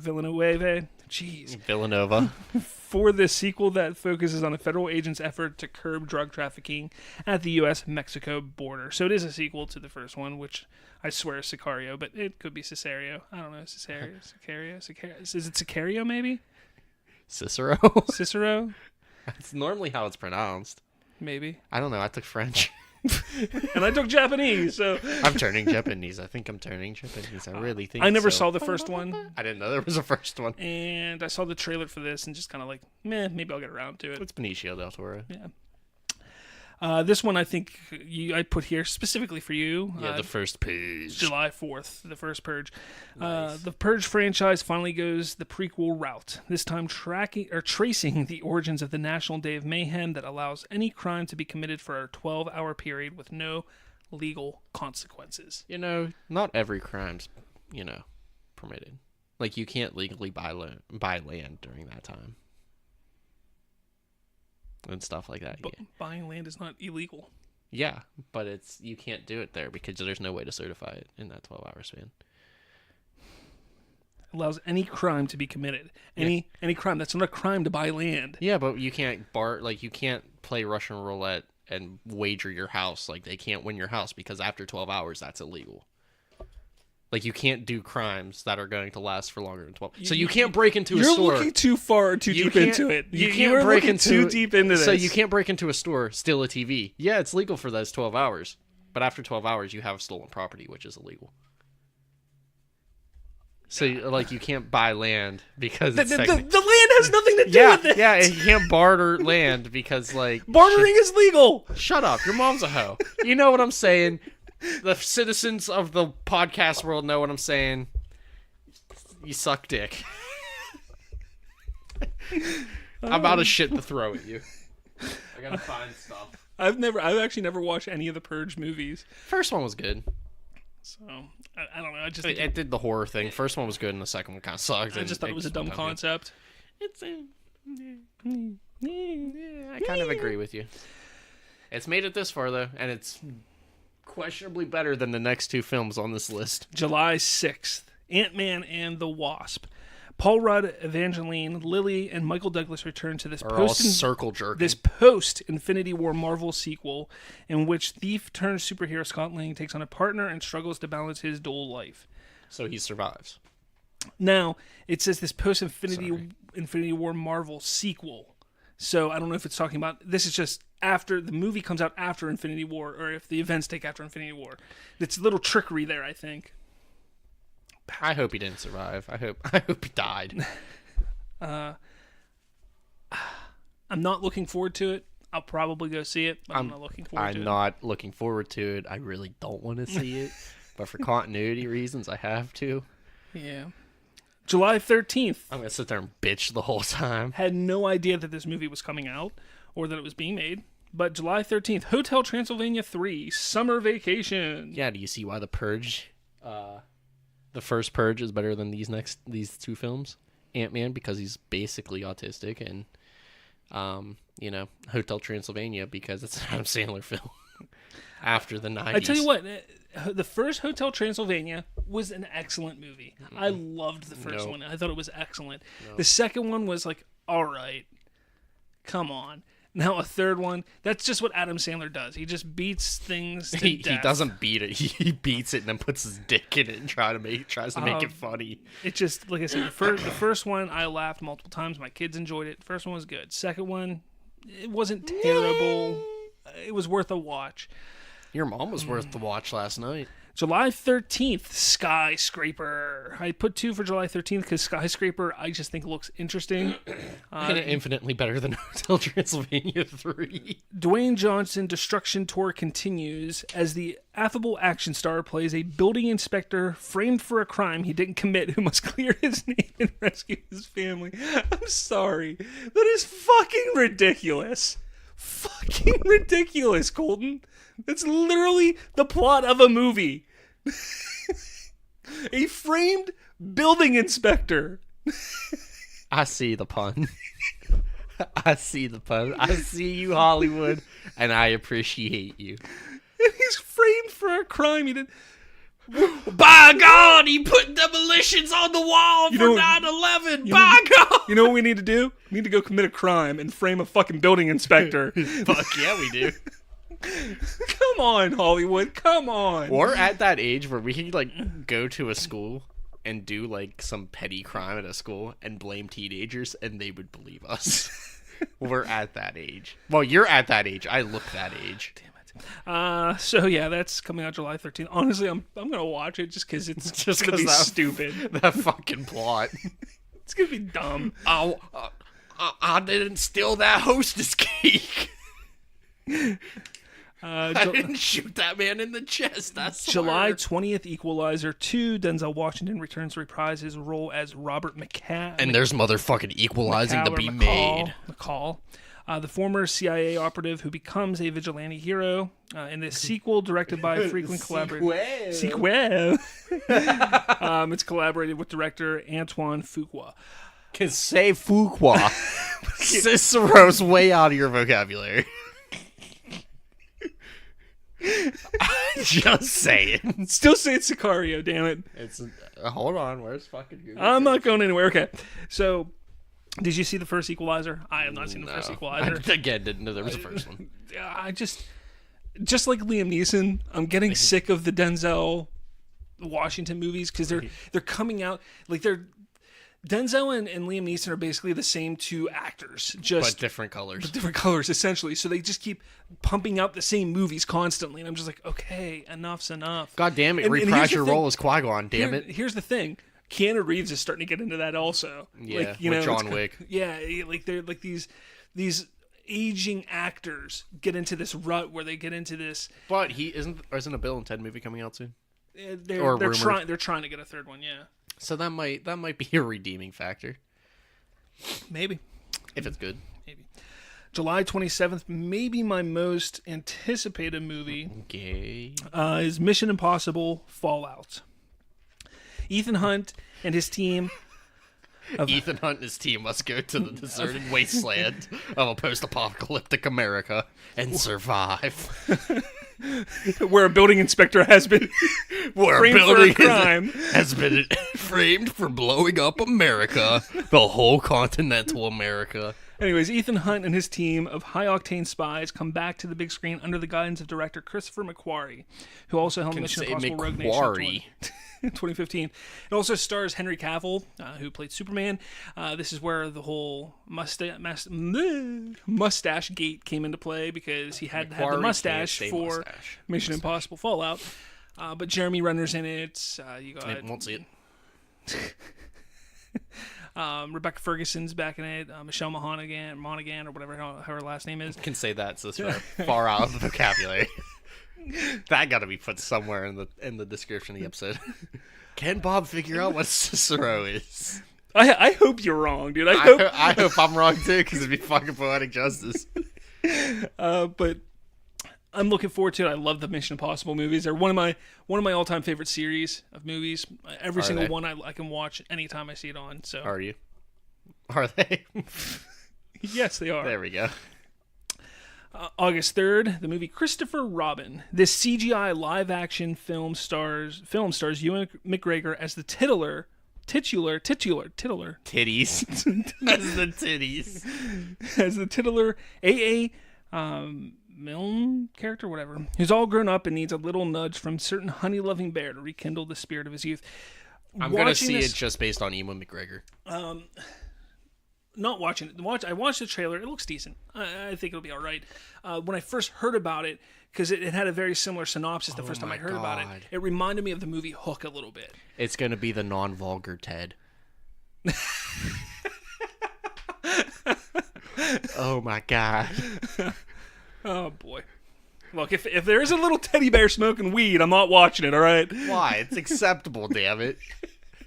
Jeez. Villanova. For this sequel that focuses on a federal agent's effort to curb drug trafficking at the U.S.-Mexico border. So it is a sequel to the first one, which I swear is Sicario, but it could be Cesario. I don't know. Sicario? Is it Sicario, maybe? Cicero? Cicero? That's normally how it's pronounced. Maybe. I don't know. I took French. And I took Japanese, so... I'm turning Japanese. I think I'm turning Japanese. I really think I never saw the first one. I didn't know there was a first one. And I saw the trailer for this and just kind of like, maybe I'll get around to it. It's Benicio del Toro. Yeah. This one I think I put here specifically for you. Yeah, the first Purge. July 4th, the first Purge. Nice. The Purge franchise finally goes the prequel route, this time tracing the origins of the National Day of Mayhem that allows any crime to be committed for a 12-hour period with no legal consequences. Not every crime's, permitted. Like, you can't legally buy land during that time. And stuff like that. But buying land is not illegal. Yeah, but you can't do it there because there's no way to certify it in that 12-hour span. Allows any crime to be committed. Any crime. That's not a crime to buy land. Yeah, but you can't you can't play Russian roulette and wager your house. Like, they can't win your house because after 12 hours, that's illegal. Like, you can't do crimes that are going to last for longer than 12. So you can't break into a store. You're looking too deep into it. You can't break into too deep into this. So you can't break into a store, steal a TV. Yeah, it's legal for those 12 hours. But after 12 hours, you have stolen property, which is illegal. So, you can't buy land because the land has nothing to do with it. Yeah, you can't barter land because, bartering is legal. Shut up. Your mom's a hoe. You know what I'm saying. The citizens of the podcast world know what I'm saying. You suck dick. I'm out of shit to throw at you. I gotta find stuff. I've actually never watched any of the Purge movies. First one was good. So, I don't know. It did the horror thing. First one was good and the second one kind of sucked. I just thought it was a dumb concept. I kind of agree with you. It's made it this far, though, and it's questionably better than the next two films on this list. July 6th, Ant-Man and the Wasp. Paul Rudd, Evangeline Lilly, and Michael Douglas return to this circle jerking. This post-Infinity War Marvel sequel in which thief-turned-superhero Scott Lang takes on a partner and struggles to balance his dual life. So he survives. Now, it says this post-Infinity War Marvel sequel. So I don't know if it's talking about... This is just after... The movie comes out after Infinity War, or if the events take after Infinity War. It's a little trickery there, I think. I hope he didn't survive. I hope he died. I'm not looking forward to it. I'll probably go see it, but I'm not looking forward to it. I'm not looking forward to it. I really don't want to see it. But for continuity reasons, I have to. Yeah. July 13th. I'm going to sit there and bitch the whole time. Had no idea that this movie was coming out or that it was being made. But July 13th, Hotel Transylvania 3, Summer Vacation. Yeah, do you see why The Purge... The first Purge is better than these two films? Ant-Man, because he's basically autistic, and Hotel Transylvania because it's an Adam Sandler film after the 90s. I tell you what, the first Hotel Transylvania was an excellent movie. Mm-hmm. I loved the first one. I thought it was excellent. No. The second one was like, all right, come on. Now a third one. That's just what Adam Sandler does. He just beats things to death. He doesn't beat it. He beats it and then puts his dick in it and tries to make it funny. It just, like I said, the first one I laughed multiple times. My kids enjoyed it. The first one was good. Second one, it wasn't terrible. It was worth a watch. Your mom was worth the watch last night. July 13th, Skyscraper. I put 2 for July 13th because Skyscraper I just think looks interesting. And infinitely better than Hotel Transylvania 3. Dwayne Johnson Destruction Tour continues as the affable action star plays a building inspector framed for a crime he didn't commit who must clear his name and rescue his family. I'm sorry. That is fucking ridiculous. Fucking ridiculous, Colton. That's literally the plot of a movie. A framed building inspector. I see the pun. I see the pun. I see you, Hollywood, and I appreciate you. And he's framed for a crime he did. By God, he put demolitions on the wall for 9/11. By God. You know what we need to do? We need to go commit a crime and frame a fucking building inspector. Fuck yeah, we do. Come on, Hollywood. Come on. We're at that age where we can go to a school and do some petty crime at a school and blame teenagers and they would believe us. We're at that age. Well, you're at that age. I look that age. Damn it. So yeah, that's coming out July 13th. Honestly, I'm gonna watch it just because it's just gonna be stupid. That fucking plot. It's gonna be dumb. I didn't steal that Hostess cake. I didn't shoot that man in the chest. I swear. July 20th, Equalizer 2. Denzel Washington returns to reprise his role as Robert McCall. And there's motherfucking equalizing to be made. McCall. The former CIA operative who becomes a vigilante hero in this sequel directed by frequent collaborator. Sequel. It's collaborated with director Antoine Fuqua. Can say Fuqua. Cicero's way out of your vocabulary. Just saying. Still say it's Sicario, damn it. Hold on, where's fucking Google? I'm not going anywhere. Okay, so did you see the first Equalizer? I have not seen the first Equalizer. Again, didn't know there was a first one. I just like Liam Neeson, I'm getting sick of the Denzel Washington movies because they're coming out Denzel and Liam Neeson are basically the same two actors, but different colors. Essentially. So they just keep pumping out the same movies constantly, and I'm just like, okay, enough's enough. God damn it, reprise your role as Qui-Gon, damn it. Here's the thing. Keanu Reeves is starting to get into that also. Yeah, with John Wick. Yeah, they're like these aging actors get into this rut where they get into this. But isn't a Bill and Ted movie coming out soon? They're trying to get a third one, yeah. So that might be a redeeming factor. Maybe. If it's good. Maybe. July 27th, maybe my most anticipated movie is Mission Impossible Fallout. Ethan Hunt and his team must go to the deserted wasteland of a post-apocalyptic America and survive. where a building inspector has been framed for a crime. Has been framed for blowing up America, the whole continental America. Anyways, Ethan Hunt and his team of high-octane spies come back to the big screen under the guidance of director Christopher McQuarrie, who also helmed Mission Impossible Rogue Nation in 2015. It also stars Henry Cavill, who played Superman. This is where the whole mustache gate came into play, because he had to have the mustache for Mission Impossible Fallout. But Jeremy Renner's in it. You got... I won't see it. Rebecca Ferguson's back in it. Michelle Monaghan, or whatever her last name is. You can say that, so it's far out of the vocabulary. That got to be put somewhere in the description of the episode. Can Bob figure out what Cicero is? I hope you're wrong, dude. I hope I'm wrong too, because it'd be fucking poetic justice. But I'm looking forward to it. I love the Mission Impossible movies. They're one of my all-time favorite series of movies. Every single one I can watch anytime I see it on. So are you? Are they? Yes, they are. There we go. August 3rd, the movie Christopher Robin. This CGI live-action film stars Ewan McGregor as the titular titties as the titties as the titular A.A. Milne character, whatever, who's all grown up and needs a little nudge from certain honey-loving bear to rekindle the spirit of his youth. I'm going to see it just based on Ewan McGregor. Not watching it. I watched the trailer. It looks decent. I think it'll be all right. When I first heard about it, because it had a very similar synopsis the first time I heard about it, it reminded me of the movie Hook a little bit. It's going to be the non-vulgar Ted. Oh my god. Oh boy. Look, if there is a little teddy bear smoking weed, I'm not watching it, all right? Why? It's acceptable, damn it.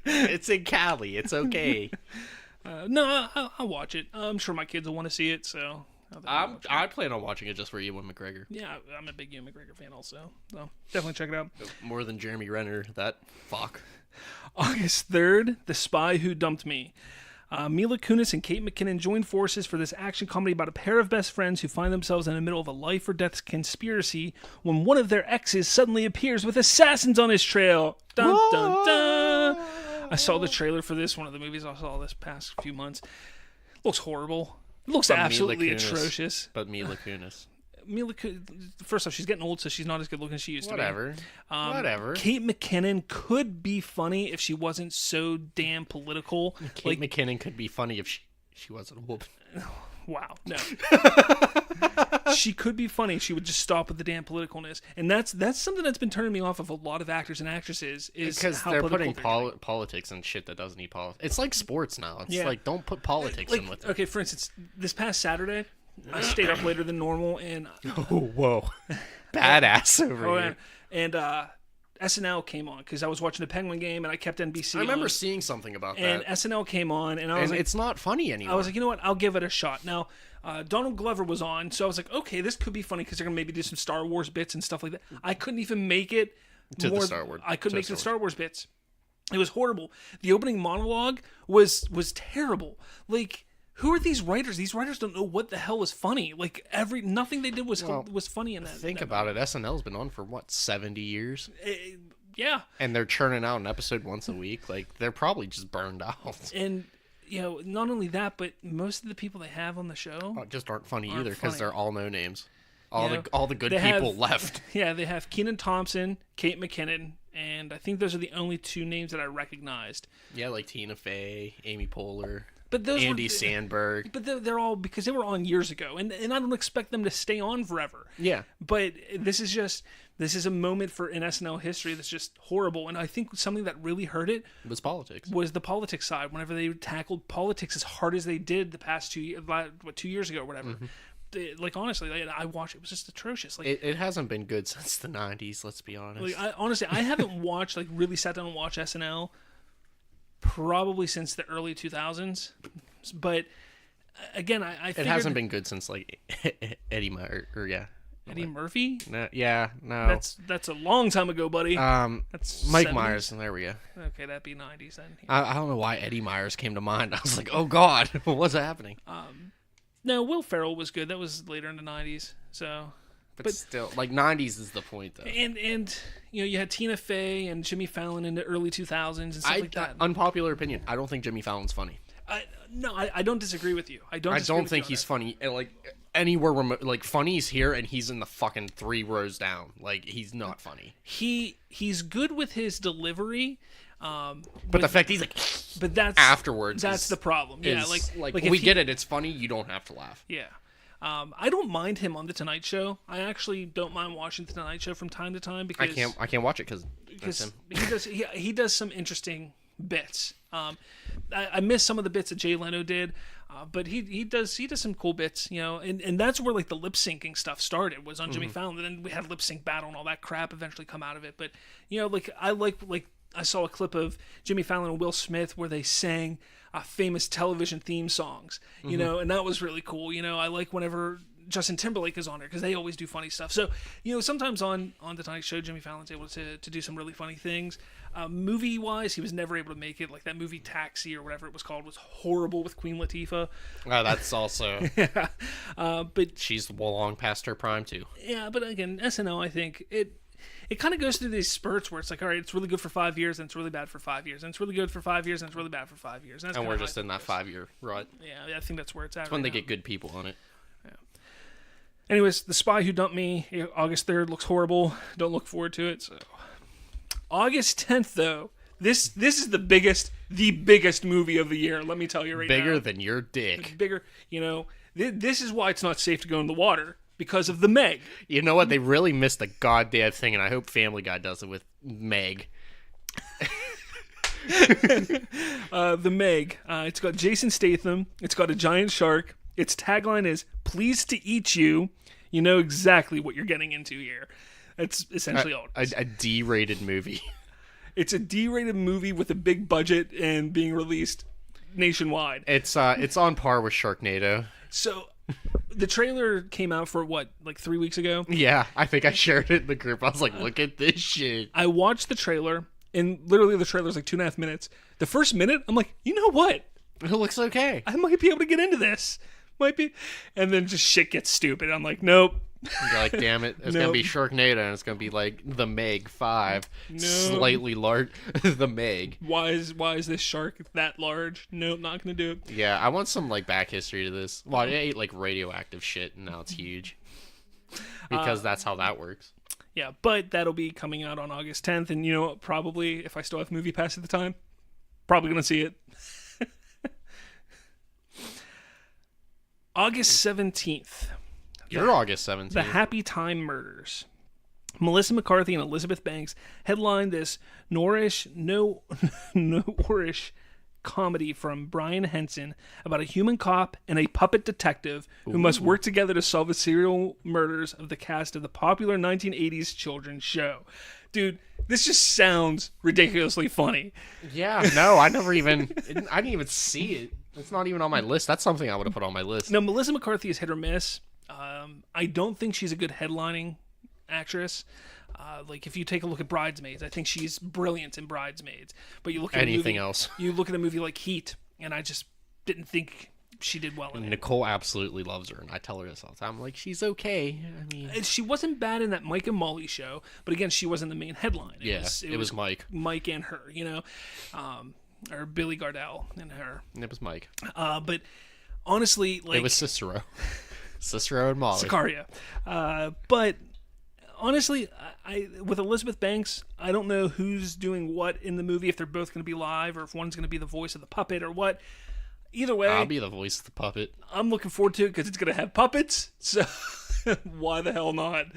It's in Cali. It's okay. No, I'll watch it. I'm sure my kids will want to see it, so... I plan on watching it just for Ewan McGregor. Yeah, I'm a big Ewan McGregor fan also. So definitely check it out. More than Jeremy Renner, that fuck. August 3rd, The Spy Who Dumped Me. Mila Kunis and Kate McKinnon join forces for this action comedy about a pair of best friends who find themselves in the middle of a life-or-death conspiracy when one of their exes suddenly appears with assassins on his trail. Dun, dun, dun. I saw the trailer for this, one of the movies I saw this past few months. Looks horrible. It looks absolutely atrocious. But Mila Kunis. First off, she's getting old, so she's not as good looking as she used to be. Whatever. Kate McKinnon could be funny if she wasn't so damn political. Kate McKinnon could be funny if she wasn't a woman. Wow, no. She could be funny. She would just stop with the damn politicalness, and that's something that's been turning me off of a lot of actors and actresses. Is because how they're putting political politics and shit that doesn't need politics. It's like sports now. It's like, don't put politics in with it. Okay, for instance, this past Saturday, I stayed up later than normal, and oh whoa, badass over here. And SNL came on because I was watching the Penguin game, and I kept NBC. I remember seeing something about that. And SNL came on, and I was like, it's not funny anymore. I was like, you know what? I'll give it a shot. Now, Donald Glover was on, so I was like, okay, this could be funny because they're gonna maybe do some Star Wars bits and stuff like that. I couldn't even make it to the Star Wars. I couldn't make the Star Wars bits. It was horrible. The opening monologue was terrible. Like, who are these writers? These writers don't know what the hell was funny. Like, nothing they did was funny in that. Think about it. SNL's been on for what, 70 years? Yeah. And they're churning out an episode once a week. Like, they're probably just burned out. And not only that, but most of the people they have on the show just aren't funny either because they're all no names. All the good people left. Yeah, they have Kenan Thompson, Kate McKinnon, and I think those are the only two names that I recognized. Yeah, like Tina Fey, Amy Poehler. But those Andy Samberg. But they're all because they were on years ago, and I don't expect them to stay on forever. Yeah. But this is a moment in SNL history that's just horrible, and I think something that really hurt it was politics. Was the politics side. Whenever they tackled politics as hard as they did the past 2 years ago or whatever. Mm-hmm. Like, honestly, I watched it. It was just atrocious. Like, it hasn't been good since the 90s, let's be honest. Like, honestly, I haven't watched, really sat down and watched SNL probably since the early 2000s. But, again, I figured... It hasn't been good since, Eddie Murphy? No, no. That's a long time ago, buddy. That's Mike 70s? Myers, and there we go. Okay, that'd be 90s then. Yeah. I don't know why Eddie Myers came to mind. I was like, oh, God, what's happening? No, Will Ferrell was good. That was later in the 90s. So, But still, like 90s is the point though. And you had Tina Fey and Jimmy Fallon in the early 2000s and stuff like that. Unpopular opinion. I don't think Jimmy Fallon's funny. I don't disagree with you. I don't think he's funny. Like anywhere remote, like funny's here and he's in the fucking 3 rows down. Like he's not funny. He's good with his delivery. But the fact he's like, but that's afterwards. That's the problem. Yeah, like we get it. It's funny. You don't have to laugh. Yeah. I don't mind him on the Tonight Show. I actually don't mind watching the Tonight Show from time to time because I can't watch it because he does some interesting bits. I miss some of the bits that Jay Leno did, but he does some cool bits, and that's where like the lip syncing stuff started was on Jimmy Fallon. And then we had lip sync battle and all that crap eventually come out of it. But I saw a clip of Jimmy Fallon and Will Smith where they sang famous television theme songs, and that was really cool. I like whenever Justin Timberlake is on there because they always do funny stuff. So, sometimes on the Tonight Show, Jimmy Fallon's able to do some really funny things. Movie-wise, he was never able to make it. Like that movie Taxi or whatever it was called was horrible with Queen Latifah. Oh, that's also... yeah. But she's long past her prime, too. Yeah, but again, SNL, I think, it kind of goes through these spurts where it's like, all right, it's really good for 5 years, and it's really bad for 5 years, and it's really good for 5 years, and it's really bad for 5 years. And we're just in that 5-year rut. Yeah, I think that's where it's at. It's when they get good people on it. Yeah. Anyways, The Spy Who Dumped Me, August 3rd, looks horrible. Don't look forward to it. So, August 10th, though, this is the biggest movie of the year. Let me tell you right now. Bigger than your dick. Bigger, this is why it's not safe to go in the water. Because of the Meg. You know what? They really missed the goddamn thing, and I hope Family Guy does it with Meg. The Meg. It's got Jason Statham. It's got a giant shark. Its tagline is, "Pleased to eat you." You know exactly what you're getting into here. That's essentially all it is. A D-rated movie. It's a D-rated movie with a big budget and being released nationwide. It's on par with Sharknado. So... the trailer came out for what, like 3 weeks ago? Yeah, I think I shared it in the group. I was like, look at this shit. I watched the trailer, and literally the trailer's like 2.5 minutes. The first minute, I'm like, you know what? It looks okay. I might be able to get into this. Might be. And then just shit gets stupid. I'm like, nope. You're like, damn it. It's going to be Sharknado, and it's going to be like The Meg 5. No. Slightly large. The Meg. Why is this shark that large? Nope, not going to do it. Yeah, I want some like back history to this. Well, I ate like radioactive shit, and now it's huge. Because that's how that works. Yeah, but that'll be coming out on August 10th, and probably, if I still have Movie Pass at the time, probably going to see it. August 17th. You're August 17th. The Happy Time Murders. Melissa McCarthy and Elizabeth Banks headlined this Noirish comedy from Brian Henson about a human cop and a puppet detective who must work together to solve the serial murders of the cast of the popular 1980s children's show. Dude, this just sounds ridiculously funny. Yeah, no, I didn't even see it. It's not even on my list. That's something I would have put on my list. No, Melissa McCarthy is hit or miss. I don't think she's a good headlining actress. Like if you take a look at Bridesmaids, I think she's brilliant in Bridesmaids. But you look at anything else. You look at a movie like Heat, and I just didn't think she did well in it. Nicole absolutely loves her, and I tell her this all the time. I'm like, she's okay. I mean, she wasn't bad in that Mike and Molly show, but again, she wasn't the main headline. It was Mike. Mike and her, or Billy Gardell and her. It was Mike. But honestly, like it was Cicero. Cicero and Molly. Sicaria. But honestly, I with Elizabeth Banks, I don't know who's doing what in the movie, if they're both going to be live or if one's going to be the voice of the puppet or what. Either way, I'll be the voice of the puppet. I'm looking forward to it because it's going to have puppets. So why the hell not?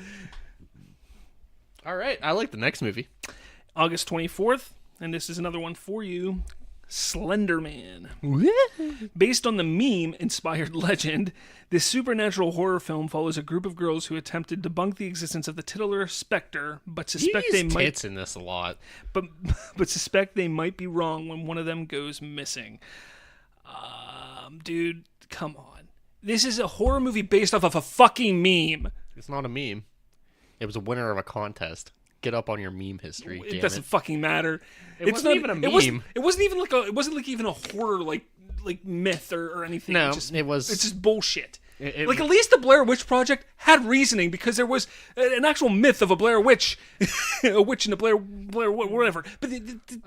All right. I like the next movie. August 24th, and this is another one for you. Slender Man. Based on the meme-inspired legend, this supernatural horror film follows a group of girls who attempt to debunk the existence of the titular specter, but suspect they might tits in this a lot. But suspect they might be wrong when one of them goes missing. Dude, come on. This is a horror movie based off of a fucking meme. It's not a meme. It was a winner of a contest. Get up on your meme history. It doesn't fucking matter. It's wasn't even a meme. It wasn't even like a horror like myth or anything. No, It's it was. It's just bullshit. Like, at least the Blair Witch Project had reasoning, because there was an actual myth of a Blair Witch, a witch in the Blair whatever. But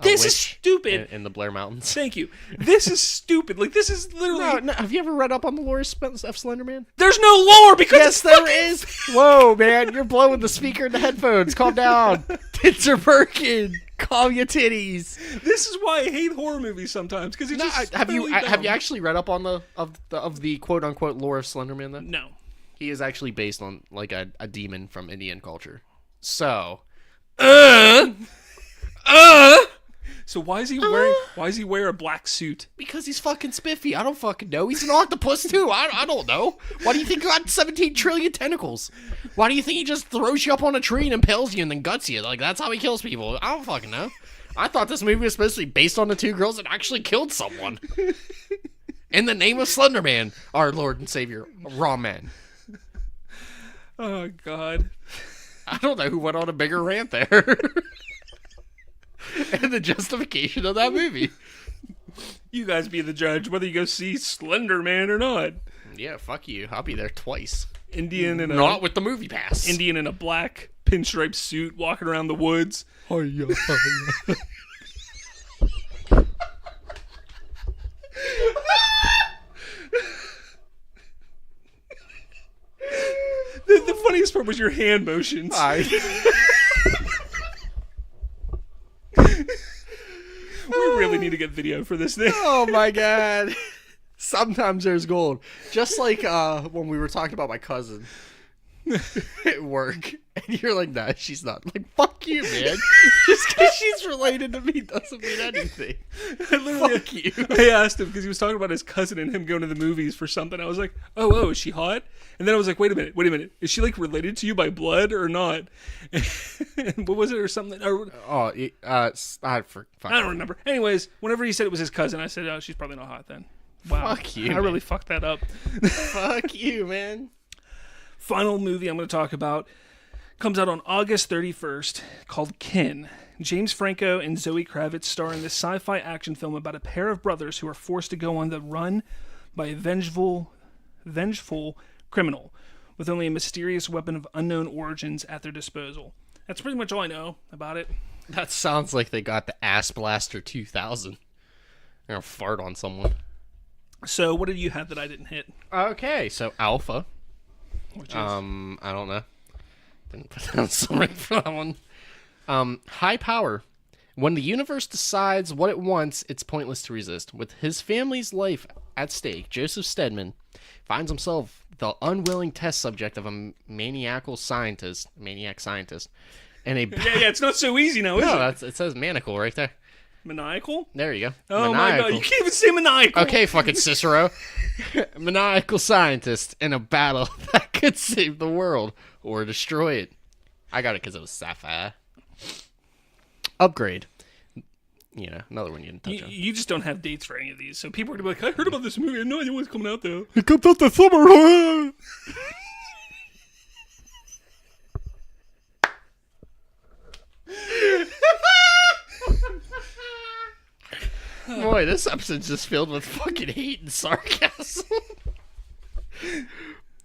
this is stupid. In the Blair Mountains. Thank you. This is stupid. Like, this is literally... No, have you ever read up on the lore of Slender Man? There's no lore, because yes, there is. Whoa, man, you're blowing the speaker in the headphones. Calm down. Tits are perking. Calm your titties. This is why I hate horror movies sometimes, because it's just have you dumb. actually read up on the quote unquote lore of Slender Man? Then No. He is actually based on like a demon from Indian culture. So, So why is he wearing a black suit? because he's fucking spiffy. I don't fucking know. He's an octopus too. I don't know. Why do you think he got 17 trillion tentacles? Why do you think he just throws you up on a tree and impales you and then guts you? Like, that's how he kills people. I don't fucking know. I thought this movie was supposed to be based on the two girls that actually killed someone. In the name of Slender Man, our Lord and Savior, Raw Man. Oh, God. I don't know who went on a bigger rant there. And the justification of that movie. You guys be the judge whether you go see Slender Man or not. Yeah, fuck you. I'll be there twice. Not with the movie pass. Indian in a black pinstripe suit walking around the woods. The funniest part was your hand motions. We really need to get video for this thing. Oh my god. Sometimes there's gold. Just like when we were talking about my cousin at work. And you're like, nah, she's not. I'm like, fuck you, man. Just because she's related to me doesn't mean anything. Fuck you. I asked him because he was talking about his cousin and him going to the movies for something. I was like, oh, is she hot? And then I was like, wait a minute. Is she like related to you by blood or not? And what was it or something? I don't remember. Anyways, whenever he said it was his cousin, I said, oh, she's probably not hot then. Wow. Fuck you. I really fucked that up. Fuck you, man. Final movie I'm going to talk about comes out on August 31st, called Kin. James Franco and Zoe Kravitz star in this sci-fi action film about a pair of brothers who are forced to go on the run by a vengeful criminal with only a mysterious weapon of unknown origins at their disposal. That's pretty much all I know about it. That sounds like they got the Ass Blaster 2000. They're gonna fart on someone. So, what did you have that I didn't hit? Okay, so Alpha. Which is... I don't know. Didn't put down a summary for that one. High power. When the universe decides what it wants, it's pointless to resist. With his family's life at stake, Joseph Stedman finds himself the unwilling test subject of a maniac scientist, and a yeah, it's not so easy now, is it? No, it says manacle right there. Maniacal? There you go. Oh maniacal. My god, you can't even say maniacal. Okay, fucking Cicero. Maniacal scientist in a battle that could save the world or destroy it. I got it because it was Sapphire. Upgrade. Yeah, another one you didn't touch on. You just don't have dates for any of these, so people are going to be like, I heard about this movie, I had no idea when it's coming out, though. It comes out this summer. Boy, this episode's just filled with fucking hate and sarcasm.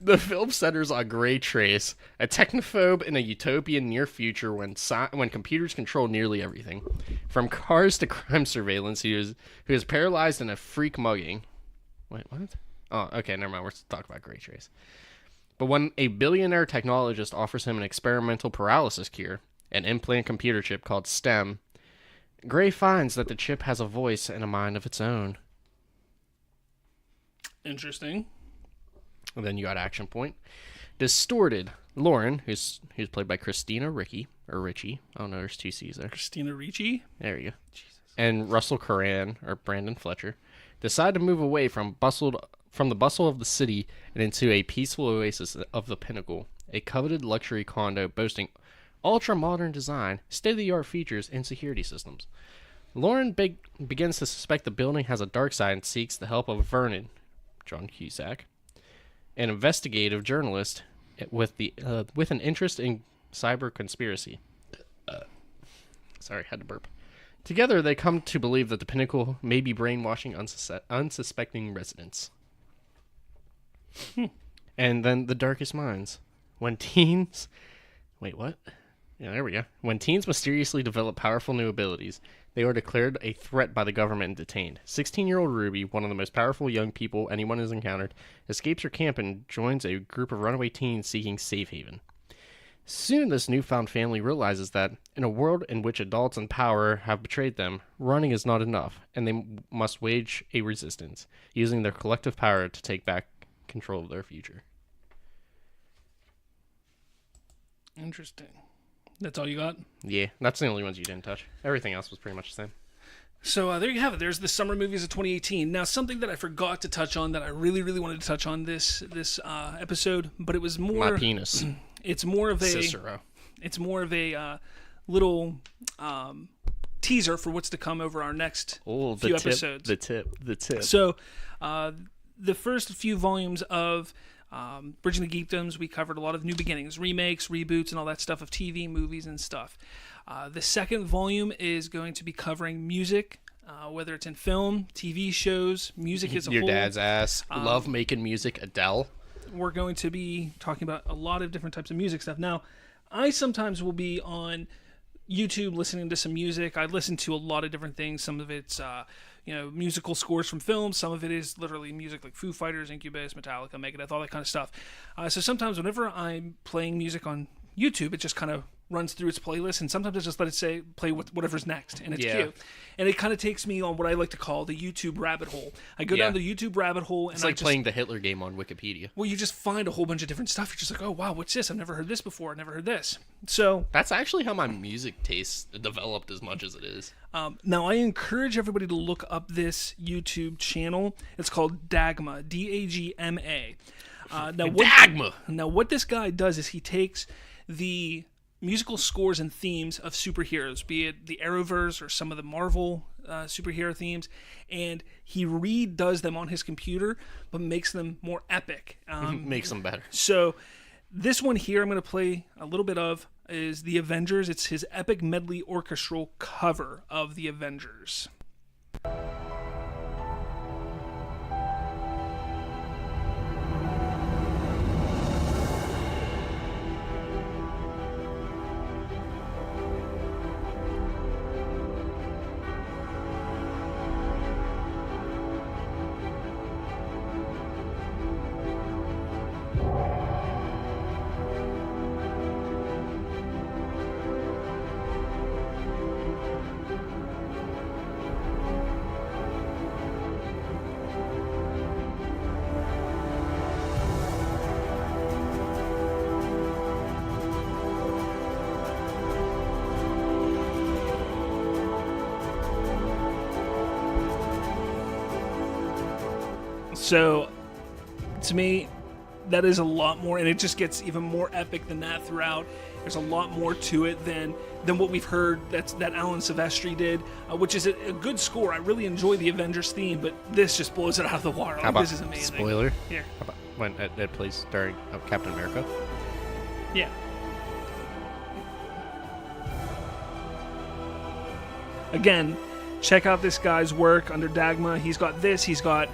The film centers on Gray Trace, a technophobe in a utopian near future when computers control nearly everything, from cars to crime surveillance. Who is paralyzed in a freak mugging. Wait, what? Oh, okay, never mind. We're talking about Gray Trace. But when a billionaire technologist offers him an experimental paralysis cure, an implant computer chip called STEM, Gray finds that the chip has a voice and a mind of its own. Interesting. And then you got Action Point. Distorted. Lauren, who's played by Christina Ricci. I don't know, there's two C's there. Christina Ricci? There you go. Jesus. And Russell Coran, or Brandon Fletcher, decide to move away from the bustle of the city and into a peaceful oasis of the Pinnacle, a coveted luxury condo boasting ultra-modern design, state-of-the-art features, and security systems. Lauren begins to suspect the building has a dark side and seeks the help of Vernon, John Cusack, an investigative journalist with an interest in cyber conspiracy. Sorry, had to burp. Together, they come to believe that the Pinnacle may be brainwashing unsuspecting residents. And then The Darkest Minds. When teens... Wait, what? Yeah, there we go. When teens mysteriously develop powerful new abilities, they are declared a threat by the government and detained. 16-year-old Ruby, one of the most powerful young people anyone has encountered, escapes her camp and joins a group of runaway teens seeking safe haven. Soon, this newfound family realizes that, in a world in which adults in power have betrayed them, running is not enough, and they must wage a resistance, using their collective power to take back control of their future. Interesting. That's all you got? Yeah, that's the only ones you didn't touch. Everything else was pretty much the same. So there you have it. There's the summer movies of 2018. Now, something that I forgot to touch on that I really, really wanted to touch on this episode, but it was more... My penis. It's more of a... Cicero. It's more of a little teaser for what's to come over our next few episodes. The tip. So, the first few volumes of Bridging the Geekdoms, we covered a lot of new beginnings, remakes, reboots, and all that stuff of TV, movies, and stuff. The second volume is going to be covering music, whether it's in film, TV shows, music as a whole. Your dad's ass. Love making music, Adele. We're going to be talking about a lot of different types of music stuff. Now, I sometimes will be on YouTube listening to some music. I listen to a lot of different things. Some of it's musical scores from films. Some of it is literally music like Foo Fighters, Incubus, Metallica, Megadeth, all that kind of stuff. So sometimes whenever I'm playing music on YouTube, it just kind of runs through its playlist, and sometimes I just let it play whatever's next, and it's cute. And it kind of takes me on what I like to call the YouTube rabbit hole. I go down the YouTube rabbit hole, and it's like playing the Hitler game on Wikipedia. Well, you just find a whole bunch of different stuff. You're just like, oh wow, what's this? I've never heard this before. I've never heard this. So that's actually how my music taste developed as much as it is. Now, I encourage everybody to look up this YouTube channel. It's called Dagma, Dagma. Now, what this guy does is he takes the musical scores and themes of superheroes, be it the Arrowverse or some of the Marvel superhero themes, and he redoes them on his computer, but makes them more epic. Makes them better. So this one here I'm going to play a little bit of is The Avengers. It's his epic medley orchestral cover of The Avengers. So, to me, that is a lot more, and it just gets even more epic than that throughout. There's a lot more to it than what we've heard that Alan Silvestri did, which is a good score. I really enjoy the Avengers theme, but this just blows it out of the water. How about this is amazing. Spoiler? Here. How about when it plays during Captain America? Yeah. Again, check out this guy's work under Dagma. He's got this. He's got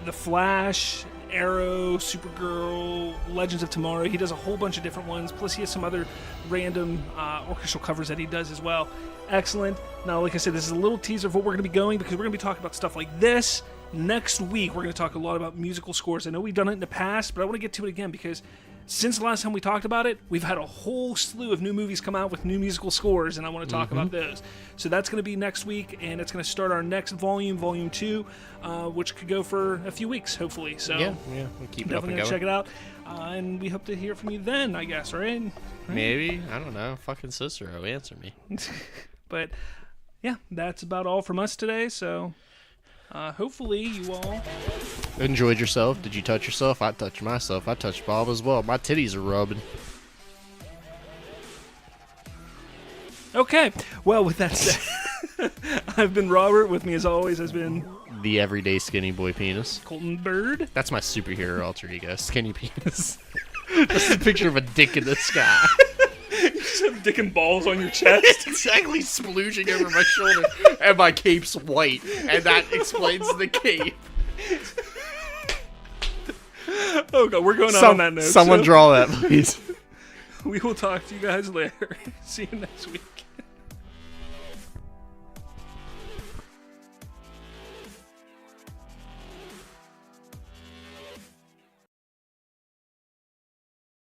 The Flash, Arrow, Supergirl, Legends of Tomorrow. He does a whole bunch of different ones. Plus, he has some other random orchestral covers that he does as well. Excellent. Now, like I said, this is a little teaser of what we're going to be going, because we're going to be talking about stuff like this. Next week, we're going to talk a lot about musical scores. I know we've done it in the past, but I want to get to it again because since the last time we talked about it, we've had a whole slew of new movies come out with new musical scores, and I want to talk about those. So that's going to be next week, and it's going to start our next volume, Volume 2, which could go for a few weeks, hopefully. So yeah, we'll keep it up and going. Check it out, and we hope to hear from you then, I guess, right? Maybe. I don't know. Fucking Cicero, answer me. But, yeah, that's about all from us today, so hopefully you all enjoyed yourself. Did you touch yourself? I touched myself. I touched Bob as well. My titties are rubbing. Okay. Well, with that said, I've been Robert. With me, as always, has been the everyday skinny boy penis. Colton Bird. That's my superhero alter ego, skinny penis. That's a picture of a dick in the sky. You just have dick and balls on your chest. Exactly, splooging over my shoulder, and my cape's white, and that explains the cape. Oh god, we're going on that note. Someone so draw that, please. we will talk to you guys later. See you next week.